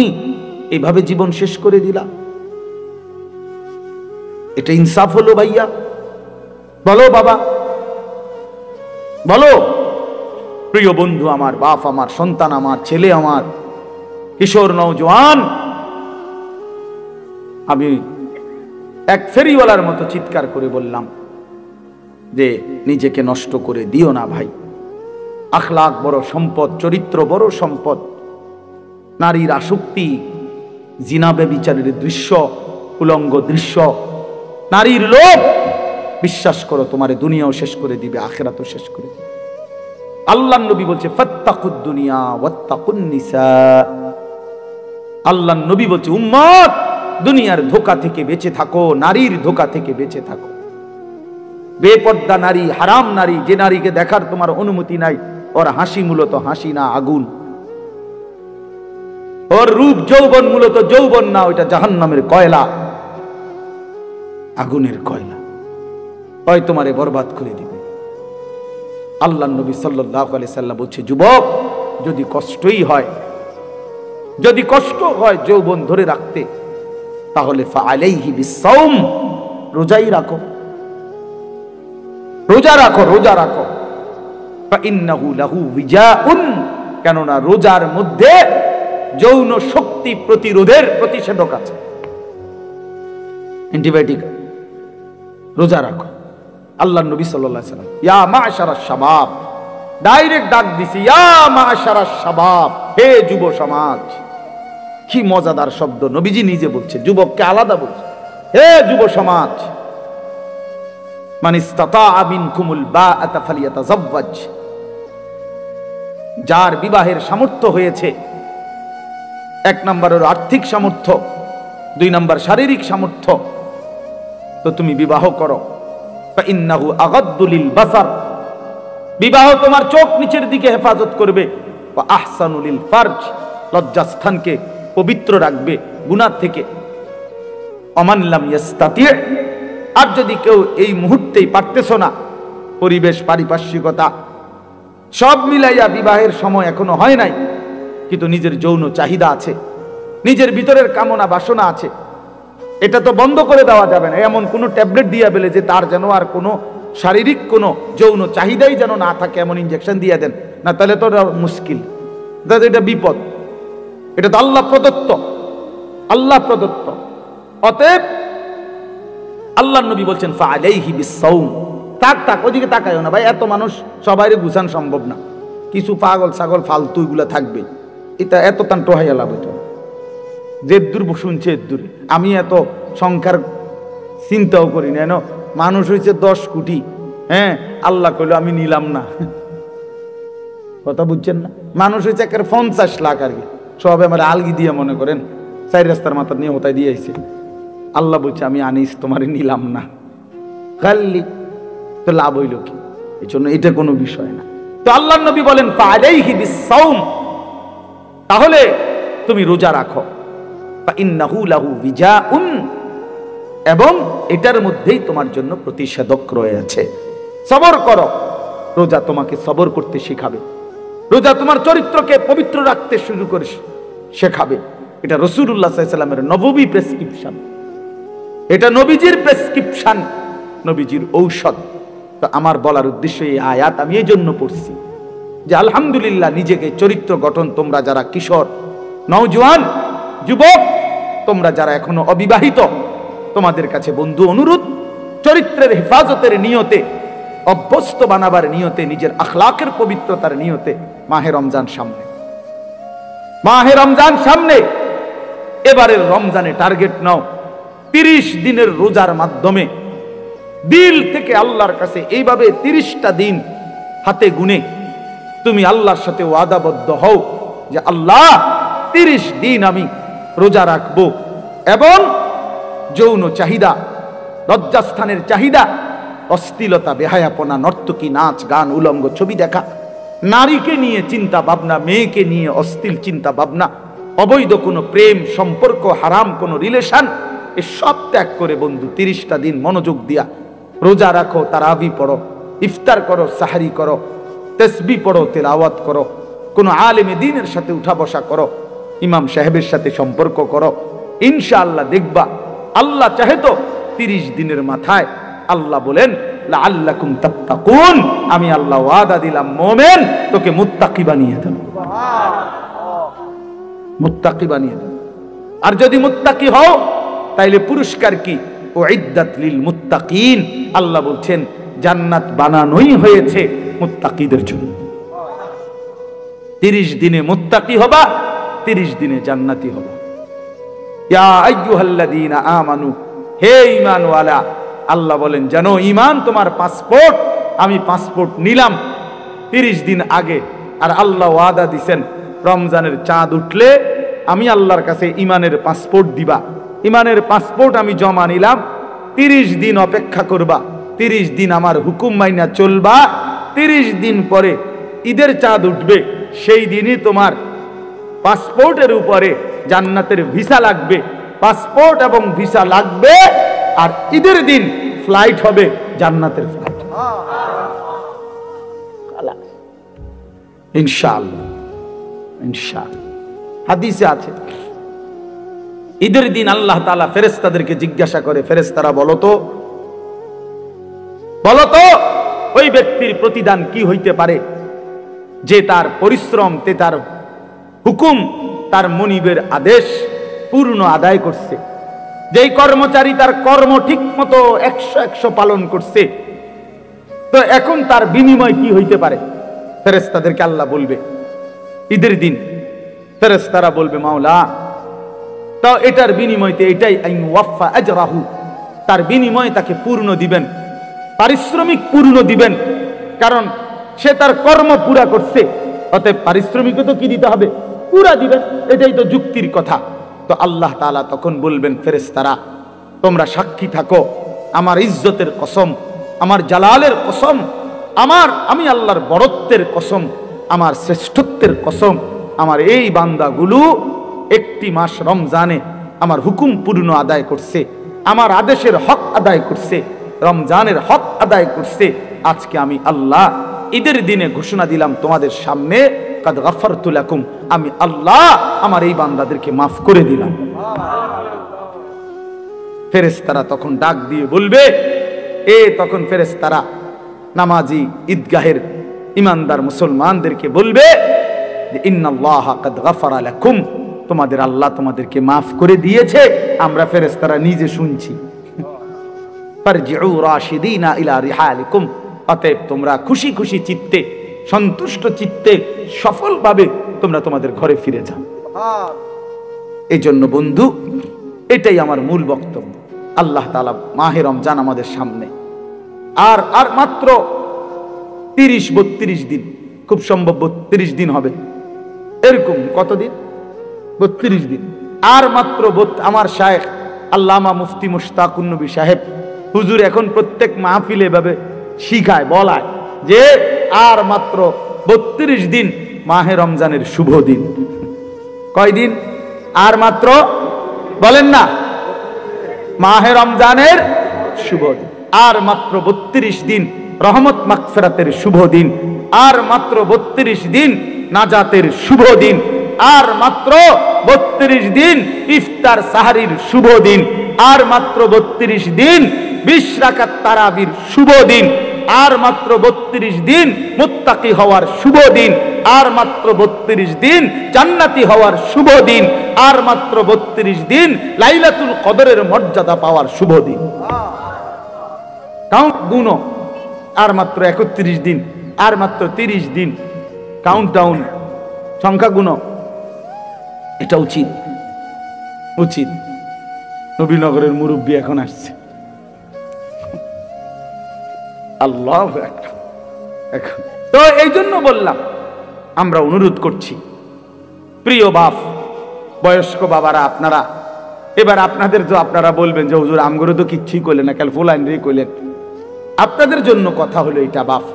Speaker 1: এইভাবে জীবন শেষ করে দিলা। এটা ইনসাফ হলো ভাইয়া? বলো বাবা, বলো। প্রিয় বন্ধু আমার, বাপ আমার, সন্তান আমার, ছেলে আমার, কিশোর নওজোয়ান, আমি এক ফেরিওয়ালার মতো চিৎকার করে বললাম যে নিজেকে নষ্ট করে দিও না ভাই। আখলাক বড় সম্পদ, চরিত্র বড় সম্পদ। নারীর আসক্তি, জিনা ব্যভিচারের দৃশ্য, উলঙ্গ দৃশ্য, নারীর লোভ, বিশ্বাস করো তোমারে দুনিয়াও শেষ করে দিবে, আখিরাতও শেষ করে দিবে। আল্লাহর নবী বলছে ফাত্তাকুদ দুনিয়া ওয়াত্তাকুন নিসা। আল্লাহর নবী বলছে উম্মত, দুনিয়ার ধোঁকা থেকে বেঁচে থাকো, নারীর ধোঁকা থেকে বেঁচে থাকো। বেপর্দা নারী, হারাম নারী, যে নারীকে দেখার তোমার অনুমতি নাই, ওর হাসি মূলত হাসি না, আগুন। ওর রূপ যৌবন মূলত যৌবন না, ওইটা জাহান্নামের কয়লা, আগুনের কয়লা। ওই তোমারে বরবাদ করে দিবে। আল্লাহর নবী সাল্লাল্লাহু আলাইহি সাল্লাম বলছে যুবক, যদি কষ্টই হয়, যদি কষ্ট হয় যৌবন ধরে রাখতে, তাহলে ফাআলাইহি বিসাওম, রোজাই রাখো, রোজা রাখো, রোজা রাখো। ফাইন্নাহু লাহু বিজাউন, কেননা রোজার মধ্যে যৌন শক্তি প্রতিরোধের প্রতিষেধক আছে, অ্যান্টিবায়োটিক। রোজা রাখো। আল্লাহর নবী সাল্লাল্লাহু আলাইহি সাল্লাম ইয়া মাশারাশ শাবাব, ডাইরেক্ট ডাক দিছি, ইয়া মাশারাশ শাবাব, হে যুব সমাজ। কি মজাদার শব্দ, নবীজি নিজে বলছে, যুবককে আলাদা বলছে, হে যুব সমাজ। মান ইসতাতাআ মিনকুমুল বাআতা ফালিয়াতাযাওয়াজ, যার বিবাহের সামর্থ্য হয়েছে, 1 নম্বর হলো আর্থিক সামর্থ্য, 2 নম্বর শারীরিক সামর্থ্য, তো তুমি বিবাহ করো। ফাইন্নাহু আগাদ্দু লিল বাসার, বিবাহ তোমার চোখ নিচের দিকে হেফাজত করবে। ওয়া আহসানু লিল ফারজ, লজ্জাস্থানকে পবিত্র রাখবে গুনাহ থেকে। ওমান লাম ইয়াস্তাতি, আর যদি কেউ এই মুহূর্তেই পারতেছ না, পরিবেশ, পারিপার্শ্বিকতা সব মিলাইয়া বিবাহের সময় এখনো হয় নাই, কিন্তু নিজের যৌন চাহিদা আছে, নিজের ভিতরের কামনা বাসনা আছে, এটা তো বন্ধ করে দেওয়া যাবে না। এমন কোনো ট্যাবলেট দিয়া বেলে যে তার যেন আর কোনো শারীরিক কোনো যৌন চাহিদাই যেন না থাকে, এমন ইনজেকশন দিয়ে দেন না, তাহলে তো মুশকিল, এটা বিপদ। এটা তো আল্লাহ প্রদত্ত, আল্লাহ প্রদত্ত। অতএব আল্লাহর নবী বলছেন ফাআলাইহি বিসাওম। তাক ওদিকে তাকায়ও না ভাই, এত মানুষ সবাইরে গুছান সম্ভব না, কিছু পাগল ছাগল ফালতু এগুলা থাকবে, এটা এত তান টোহাইয়া লাভ হইতো। যে দূর শুনছে দূরে, আমি এত সংখ্যার চিন্তাও করি না। মানুষ হয়েছে 10 কোটি, হ্যাঁ, আল্লাহ কইলো আমি নিলাম না, কথা বুঝছেন না? মানুষ হয়েছে 50 লাখ আর কি, সব আমার আলগি দিয়ে মনে করেন 4 রাস্তার মাথা নিয়ে হতাই দিয়েছে। আল্লাহ বলছে আমি আনিস, তোমারে নিলাম না, খালি তো লাভ হইল কি? এই জন্য এটা কোনো বিষয় না। তো আল্লাহর নবী বলেন ফাআলাইহি বিসাওম, তাহলে তুমি রোজা রাখো। ফাইন্নাহু লাহু বিজাউন, এবং এটার মধ্যেই তোমার জন্য প্রতিষেধক রয়েছে। সবর করো, রোজা তোমাকে সবর করতে শেখাবে, রোজা তোমার চরিত্রকে পবিত্র রাখতে শুরু করে শেখাবে। এটা রাসূলুল্লাহ সাল্লাল্লাহু আলাইহি ওয়াসাল্লামের নববী প্রেসক্রিপশন, এটা নবীজির প্রেসক্রিপশন, নবীজির ঔষধ। তো আমার বলার উদ্দেশ্য এই আয়াত আমি এই জন্য পড়ছি যে আলহামদুলিল্লাহ, নিজেকে চরিত্র গঠন, তোমরা যারা কিশোর, নওজোয়ান, যুবক, তোমরা যারা এখনো অবিবাহিত, তোমাদের কাছে বন্ধু অনুরোধ, চরিত্রের হেফাজতের নিয়তে, অভ্যস্ত বানাবার নিয়তে, নিজের আখলাকের পবিত্রতার নিয়তে মাহে রমজান সামনে, মাহে রমজান সামনে, এবারের রমজানে টার্গেট নাও 30 দিনের রোজার মাধ্যমে দিল থেকে আল্লাহর কাছে এইভাবে 30টা দিন হাতে গুনে তুমি আল্লাহর সাথে ওয়াদাবদ্ধ হও যে আল্লাহ 30 দিন আমি রোজা রাখবো, এবং যৌন চাহিদা, লজ্জাস্থানের চাহিদা, অশ্লীলতা, বেহায়াপনা, নর্তকী, নাচ গান, উলঙ্গ ছবি দেখা, নারীকে নিয়ে চিন্তা ভাবনা, মেয়েকে নিয়ে অশ্লীল চিন্তা ভাবনা, অবৈধ কোনো প্রেম সম্পর্ক, হারাম কোনো রিলেশন, এ সব ত্যাগ করে বন্ধু 30টা দিন মনোযোগ দিয়া রোজা রাখো, তারাবি পড়ো, ইফতার করো, সাহারি করো, তাসবিহ পড়ো, তেলাওয়াত করো, কোনো আলেমে দ্বীনের সাথে উঠা বসা করো, ইমাম সাহেবের সাথে সম্পর্ক করো। ইনশাআল্লাহ দেখবা আল্লাহ চাহে তো 30 দিনের মাথায় আল্লাহ বলেন লাআল্লাকুম তাত্তাকুন, আমি আল্লাহ ওয়াদা দিলাম মুমিন তোকে মুত্তাকি বানিয়ে দেব, মুত্তাকি বানিয়ে দেব। আর যদি মুত্তাকি হও তাইলে পুরস্কার কি? উইদ্দাত লিল মুত্তাকিন, আল্লাহ বলছেন জান্নাত বানানোই হয়েছে মুত্তাকিদের জন্য। 30 দিনে মুত্তাকি হবা, 30 দিনে জান্নাতি হবা। ইয়া আইয়ুহাল্লাযীনা আমানু, হে ঈমানওয়ালা, আল্লাহ বলেন জানো ঈমান তোমার পাসপোর্ট, আমি পাসপোর্ট নিলাম 30 দিন আগে। আর আল্লাহ ওয়াদা দিবেন রমজানের চাঁদ উঠলে আমি আল্লাহর কাছে ঈমানের পাসপোর্ট দিবা। ঈমানের পাসপোর্ট আমি জমা নিলাম, 30 দিন অপেক্ষা করবা, 30 দিন আমার হুকুম মাইনা চলবা। 30 দিন পরে ঈদের চাঁদ উঠবে, সেই দিনই তোমার পাসপোর্টের উপরে জান্নাতের ভিসা লাগবে, পাসপোর্ট এবং ভিসা লাগবে। আর ঈদের দিন ফ্লাইট হবে, জান্নাতের ফ্লাইট, ইনশাআল্লাহ। ইনশাআল্লাহ হাদিসে আছে ঈদের দিন আল্লাহ তাআলা ফেরেশতাদেরকে জিজ্ঞাসা করে, ফেরেশতারা বলো তো ওই ব্যক্তির প্রতিদান কি হইতে পারে যে তার পরিশ্রম, তার হুকুম, তার মনিবের আদেশ পূর্ণ আদায় করছে, যেই কর্মচারী তার কর্ম ঠিক মতো 100 পালন করছে, তো এখন তার বিনিময় কি হইতে পারে? ফেরেশতাদেরকে আল্লাহ বলবে ঈদের দিন, ফেরেশতারা বলবে মাওলা তো এটার বিনিময়তে এটাই আইন ওয়াফা আজরাহু, তার বিনিময় তাকে পূর্ণ দিবেন, পারিশ্রমিক পূর্ণ দিবেন, কারণ সে তার কর্ম পুরা করছে, অতএব পারিশ্রমিকও তো কি দিতে হবে? পুরা দিবেন, এটাই তো যুক্তির কথা। তো আল্লাহ তাআলা তখন বলবেন ফেরেশতারা তোমরা সাক্ষী থাকো, আমার ইজ্জতের কসম, আমার জালালের কসম, আমি আল্লাহর বড়ত্বের কসম, আমার শ্রেষ্ঠত্বের কসম, আমার এই বান্দাগুলো 1টি মাস রমজানে আমার হুকুম পূর্ণ আদায় করছে, আমার আদেশের হক আদায় করছে, রমজানের হক আদায় করছে। আজকে আমি আল্লাহ ঈদের দিনে ঘোষণা দিলাম তোমাদের সামনে, কাদ গাফারতু লাকুম, আমি আল্লাহ আমার এই বান্দাদেরকে মাফ করে দিলাম। ফেরেশতারা তখন ডাক দিয়ে বলবে, তখন ফেরেশতারা নামাজি ঈদগাহের ইমানদার মুসলমানদেরকে বলবে যে ইন্নাল্লাহা কাদ গাফারা লাকুম, তোমাদের আল্লাহ তোমাদেরকে মাফ করে দিয়েছে। আমরা ফেরেশতারা নিজে শুনছি। ফারজিউ রাশিদিনা ইলা রিহালিকুম, অতএব তোমরা খুশি খুশি চিত্তে, সন্তুষ্ট চিত্তে, সফলভাবে তোমরা তোমাদের ঘরে ফিরে যাও। এই জন্য বন্ধু এটাই আমার মূল বক্তব্য। আল্লাহ তাআলা মাহে রমজান আমাদের সামনে, আর মাত্র 30-32 দিন, খুব সম্ভব 32 দিন হবে, এরকম কতদিন? 32 দিন। আর মাত্র আমার শায়েখ আল্লামা মুফতি মুশতাকুন নবী সাহেব হুজুর এখন প্রত্যেক মাহফিলে এভাবে শিখায়, বলায় যে আর মাত্র 32 দিন মাহে রমজানের শুভ দিন। কয়দিন? আর মাত্র, বলেন না, মাহে রমজানের শুভ দিন। আর মাত্র 32 দিন রহমত মাগফিরাতের শুভ দিন। আর মাত্র 32 দিন নাজাতের শুভ দিন। আর মাত্র 32 দিন ইফতার সাহারির শুভ দিন। আর মাত্র 32 দিন 20 রাকাত তারাবির শুভ দিন। আর মাত্র 32 দিন মুত্তাকি হওয়ার শুভ দিন। আর মাত্র 32 দিন জান্নাতি হওয়ার শুভ দিন। আর মাত্র 32 দিন লাইলাতুল কদরের মর্যাদা পাওয়ার শুভ দিন। কাউন্ট গুনো, আর মাত্র 31 দিন, আর মাত্র 30 দিন, কাউন্টডাউন, সংখ্যা গুনো। এটা উচিত, উচিত। নবীনগরের মুরব্বী এখন আসছে, আল্লাহু আকবার। এখন তো এই জন্য বললাম, আমরা অনুরোধ করছি প্রিয় বাপ, বয়স্ক বাবারা, আপনারা এবার আপনাদের যে আপনারা বলবেন যে হুজুর আমগরে তো কিচ্ছুই করলেন না, কাল ফুলাইন রে কইলেন। আপনাদের জন্য কথা হলো এটা বাপ,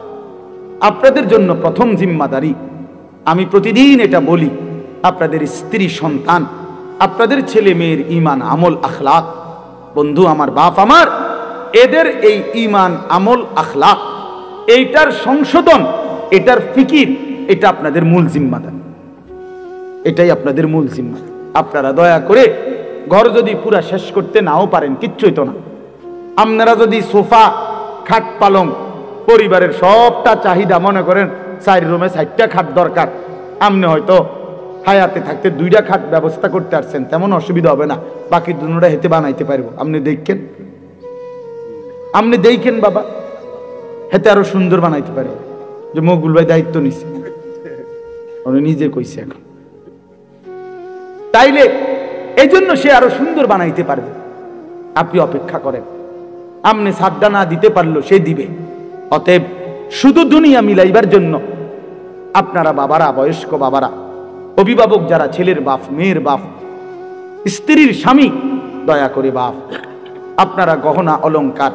Speaker 1: আপনাদের জন্য প্রথম জিম্মাদারি। আমি প্রতিদিন এটা বলি, আপনাদের স্ত্রী সন্তান, আপনাদের ছেলে মেয়ের ঈমান আমল আখলাক, বন্ধু আমার, বাপ আমার, এদের এই ঈমান আমল আখলাক, এইটার সংশোধন, এটার ফিকির, এটা আপনাদের মূল জিম্মাদারি। এটাই আপনাদের মূল জিম্মা। আপনারা দয়া করে ঘর যদি পুরা শেষ করতে নাও পারেন, কিচ্ছুই তো না, আপনারা যদি সোফা, খাট, পালং, পরিবারের সবটা চাহিদা, মনে করেন 4 রুমে 4টা খাট দরকার, আপনি হয়তো হায়াতে থাকতে 2টা খাট ব্যবস্থা করতে পারছেন, তেমন অসুবিধা হবে না, বাকি দুটোটা হেতে বানাইতে পারবো। আপনি দেখেন বাবা, হেতে আরো সুন্দর বানাইতে পারবো। যে মকবুল ভাই দায়িত্ব নিছে, উনি নিজে কইছে এখন, তাইলে এই জন্য সে আরো সুন্দর বানাইতে পারবে। আপনি অপেক্ষা করেন, আপনি সাদ্দা না দিতে পারলো সে দিবে। অতএব শুধু দুনিয়া মিলাইবার জন্য আপনারা বাবারা, বয়স্ক বাবারা, অভিভাবক যারা, ছেলের বাপ, মেয়ের বাপ, স্ত্রীর স্বামী, দয়া করে বাপ, আপনারা গহনা অলংকার,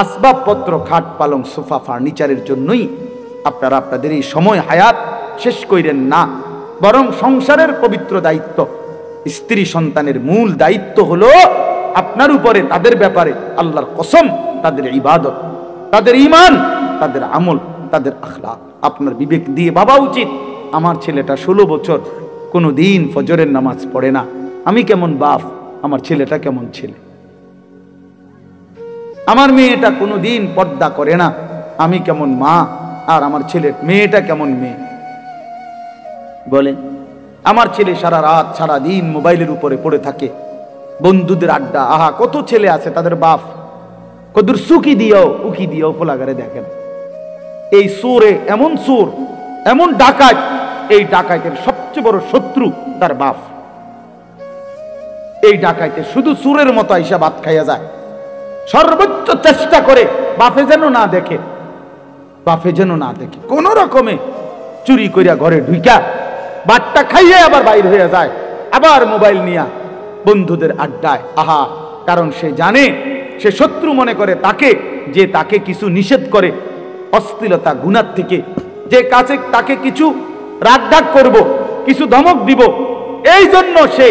Speaker 1: আসবাবপত্র, খাট, পালং, সোফা, ফার্নিচারের জন্যই আপনারা আপনাদের এই সময় হায়াত শেষ করেন না, বরং সংসারের পবিত্র দায়িত্ব, স্ত্রী সন্তানের মূল দায়িত্ব হলো আপনার উপরে, তাদের ব্যাপারে আল্লাহর কসম, তাদের ইবাদত, তাদের ঈমান, তাদের আমল, তাদের আখলাক আপনার বিবেক দিয়ে ভাবা উচিত। আমার ছেলেটা 16 বছর কোনো দিন ফজরের নামাজ পড়ে না, আমি কেমন বাপ, আমার ছেলেটা কেমন ছেলে। আমার মেয়েটা কোনো দিন পর্দা করে না, আমি কেমন মা, আর আমার মেয়েটা কেমন মেয়ে। বলেন, আমার ছেলে সারা রাত সারা দিন মোবাইলের উপরে পড়ে থাকে, বন্ধুদের আড্ডা, আহা কত ছেলে আছে তাদের বাপ কদুর সুকি দিও উকি দিও ফোলাগারে দেখেন। এই সুরে এমন সুর, এমন ডাকাত, এই ডাকাতের সবচেয়ে বড় শত্রু তার বাপ। এই ডাকাইতে শুধু সুরের মতো আইসা ভাত খাইয়া যায়, সর্বোচ্চ চেষ্টা করে বাপে যেন না দেখে, বাপে যেন না দেখে, কোন রকমে চুরি করিয়া ঘরে ঢুইকা বাটটা খাইয়ে আবার বাইর হয়ে যায়, আবার মোবাইল নিয়া বন্ধুদের আড্ডায়, আহা, কারণ সে জানে, সে শত্রু মনে করে তাকে, যে তাকে কিছু নিষেধ করে অশ্লীলতা গুনাহ থেকে, যে কাছে তাকে কিছু রাগঢাক করব, কিছু ধমক দিব, এই জন্য সে,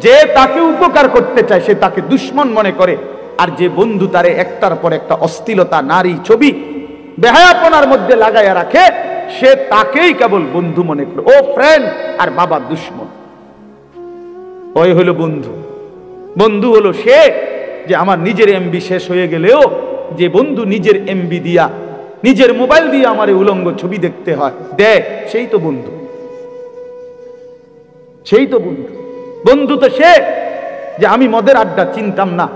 Speaker 1: যে তাকে উপকার করতে চায় সে তাকে দুশ্মন মনে করে। আর যে বন্ধু তারে একটার পর একটা অশ্লীলতা, নারী, ছবি, বেহায়াপনার মধ্যে লাগাইয়া রাখে, সে তাকেই কেবল বন্ধু মনে করে, ও ফ্রেন্ড, আর বাবা দুশ্মন। ওই হলো বন্ধু। বন্ধু হলো সে, যে আমার নিজের এমবি শেষ হয়ে গেলেও যে বন্ধু নিজের এমবি দিয়া, নিজের মোবাইল দিয়ে আমার উলঙ্গ ছবি দেখতে হয় দেয়, সেই তো বন্ধু, সেই তো বন্ধু। বন্ধু তো সে, যে আমি মদের আড্ডা চিনতাম না,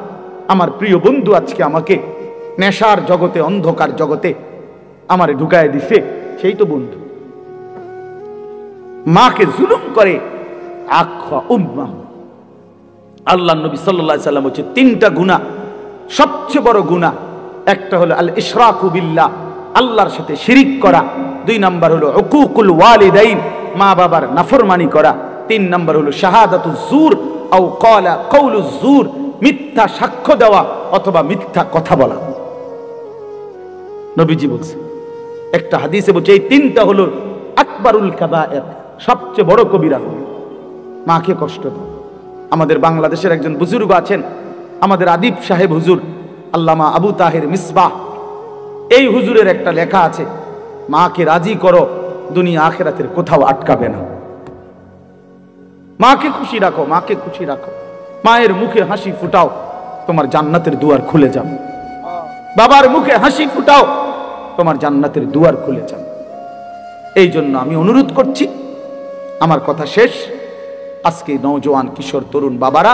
Speaker 1: আমার প্রিয় বন্ধু আজকে আমাকে নেশার জগতে, অন্ধকার জগতে আমারে ঢুকায় দিছে, সেই তো বন্ধু। মাকে জুলুম করে আখা উম্মা। আল্লাহ নবী সাল্লাল্লাহু আলাইহি সাল্লাম হচ্ছে 3টা গুনাহ, সবচেয়ে বড় গুনাহ। একটা হলো আল ইশরাকু বিল্লাহ, আল্লাহর সাথে শিরিক করা। 2 নাম্বার হলো উকুকুল ওয়ালিদাইন, মা বাবার নাফরমানি করা। 3 নাম্বার হলো শাহাদাতুজ জুর আও কাউলুজ জুর, মিথ্যা সাক্ষ্য দেওয়া অথবা মিথ্যা কথা বলা। নবীজি বলছে, একটা হাদিসে বলছে এই 3টা হলো আকবারুল কাবায়ের, সবচেয়ে বড় কবিরা। মাকে কষ্ট দাও। আমাদের বাংলাদেশের একজন বুজুর্গ আছেন, আমাদের আদিব সাহেব হুজুর, আল্লামা আবু তাহের মিসবাহ, এই হুজুরের একটা লেখা আছে, মাকে রাজি করো, দুনিয়া আখিরাতের কোথাও আটকাবে না। মাকে খুশি রাখো, মাকে খুশি রাখো, মায়ের মুখে হাসি ফুটাও, তোমার জান্নাতের দুয়ার খুলে যাবে। বাবার মুখে হাসি ফুটাও, তোমার জান্নাতের দুয়ার খুলে যাবে। এই জন্য আমি অনুরোধ করছি, আমার কথা শেষ। আজকে নওজোয়ান, কিশোর, তরুণ বাবারা,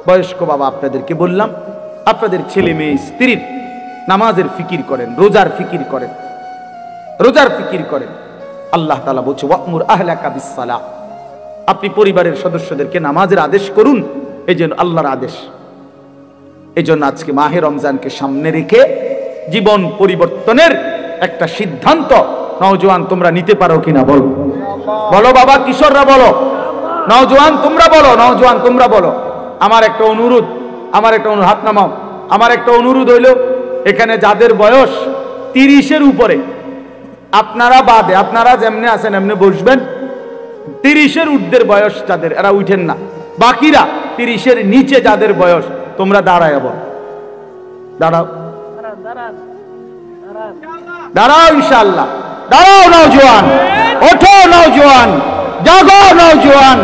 Speaker 1: বয়স্ক বাবা, আপনাদেরকে বললাম, আপনাদের ছেলে মেয়ে, স্ত্রীর নামাজের ফিকির করেন, রোজার ফিকির করেন, রোজার ফিকির করেন। আল্লাহ তাআলা বলছে ওয়া'মুর আহলাকা বিস-সালাহ, আপনি পরিবারের সদস্যদেরকে নামাজের আদেশ করুন। এই জন্য আল্লাহর আদেশ। এই জন্য আজকে মাহে রমজানকে সামনে রেখে জীবন পরিবর্তনের একটা সিদ্ধান্ত নওজোয়ান তোমরা নিতে পারো কিনা বলো। বলো বাবা, কিশোররা বলো, নওজোয়ান তোমরা বলো, নওজোয়ান তোমরা বলো। আমার একটা অনুরোধ, হাত নামাও। আমার একটা অনুরোধ হইল, এখানে যাদের বয়স 30-এর উপরে, আপনারা বাদে, আপনারা যেমনে আছেন এমনি বসবেন। 30-এর ঊর্ধ্বের বয়স যাদের, এরা উঠেন না। বাকিরা 30-এর নিচে যাদের বয়স, তোমরা দাঁড়ায় বল, দাঁড়াও, দাঁড়াও ইনশাআল্লাহ, দাঁড়াও নওজোয়ান, ওঠো নওজোয়ান, জাগো নওজোয়ান,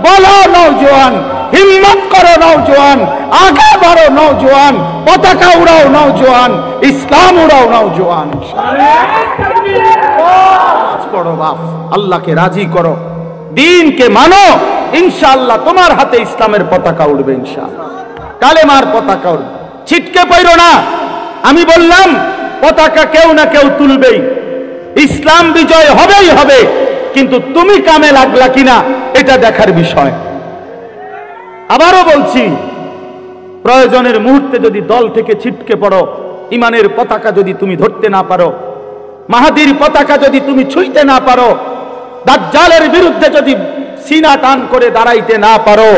Speaker 1: বলো নওজোয়ান, হিম্মত করো নওজোয়ান, আগে বাড়ো নওজোয়ান, পতাকা উড়াও নওজোয়ান, ইসলাম উড়াও নওজোয়ান। পড়ো বাপ, আল্লাহকে রাজি করো, দ্বীনকে মানো, ইনশাআল্লাহ তোমার হাতে ইসলামের পতাকা উড়বে, ইনশাআল্লাহ কালেমার পতাকা উড়বে। ছিটকে পড়ো না, আমি বললাম পতাকা কেউ না কেউ তুলবেই, ইসলাম বিজয় হবেই হবে, কিন্তু তুমি কামে লাগলা কিনা এটা দেখার বিষয়। আবারও বলছি, প্রয়োজনের মুহূর্তে যদি দল থেকে ছিটকে পড়ো, ইমানের পতাকা যদি তুমি ধরতে না পারো, মাহাদির পতাকা যদি তুমি ছুঁইতে না পারো, দাজ্জালের বিরুদ্ধে যদি সিনা টান করে দাঁড়াইতে না পারো,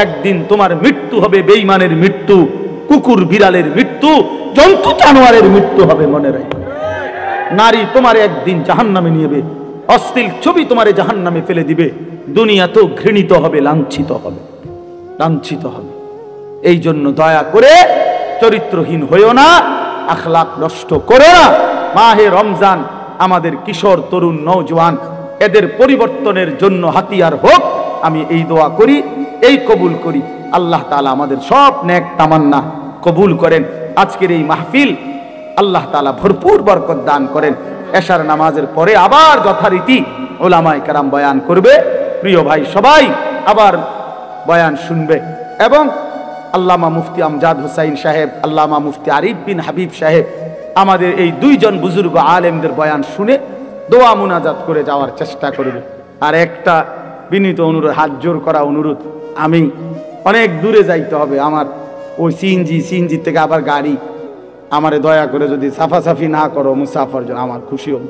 Speaker 1: একদিন তোমার মৃত্যু হবে বেঈমানের মৃত্যু, কুকুর বিড়ালের মৃত্যু, জন্তু জানোয়ারের মৃত্যু হবে, মনে রাখবে। নারী তোমারে একদিন জাহান্নামে নিয়ে, অশ্লীল ছবি তোমারে জাহান্নামে ফেলে দিবে, দুনিয়াতেও ঘৃণিত হবে, লাঞ্ছিত হবে, লাঞ্ছিত হবে। এই জন্য দয়া করে চরিত্রহীন হইও না, আখলাক নষ্ট করো না। মাহে রমজান আমাদের কিশোর, তরুণ, নওজোয়ান, এদের পরিবর্তনের জন্য হাতিয়ার হোক, আমি এই দোয়া করি, এই কবুল করি। আল্লাহ তাআলা আমাদের সব নেক তামান্না কবুল করেন। আজকের এই মাহফিল আল্লাহ তাআলা ভরপুর বরকত দান করেন। এশার নামাজের পরে আবার যথারীতি উলামায়ে কেরাম বয়ান করবে। প্রিয় ভাই সবাই আবার বয়ান শুনবে, এবং আল্লামা মুফতি আমজাদ হুসাইন সাহেব, আল্লামা মুফতি আরিফ বিন হাবিব সাহেব, আমাদের এই দুইজন বুজুর্গ আলেমদের বয়ান শুনে দোয়া মুনাজাত করে যাওয়ার চেষ্টা করবে। আর একটা বিনীত অনুরোধ, হাত জোর করা অনুরোধ, আমি অনেক দূরে যাইতে হবে, আমার ওই সিএনজি থেকে আবার গাড়ি, আমারে দয়া করে যদি সাফাসাফি না করো মুসাফার জন্য, আমার খুশি হব।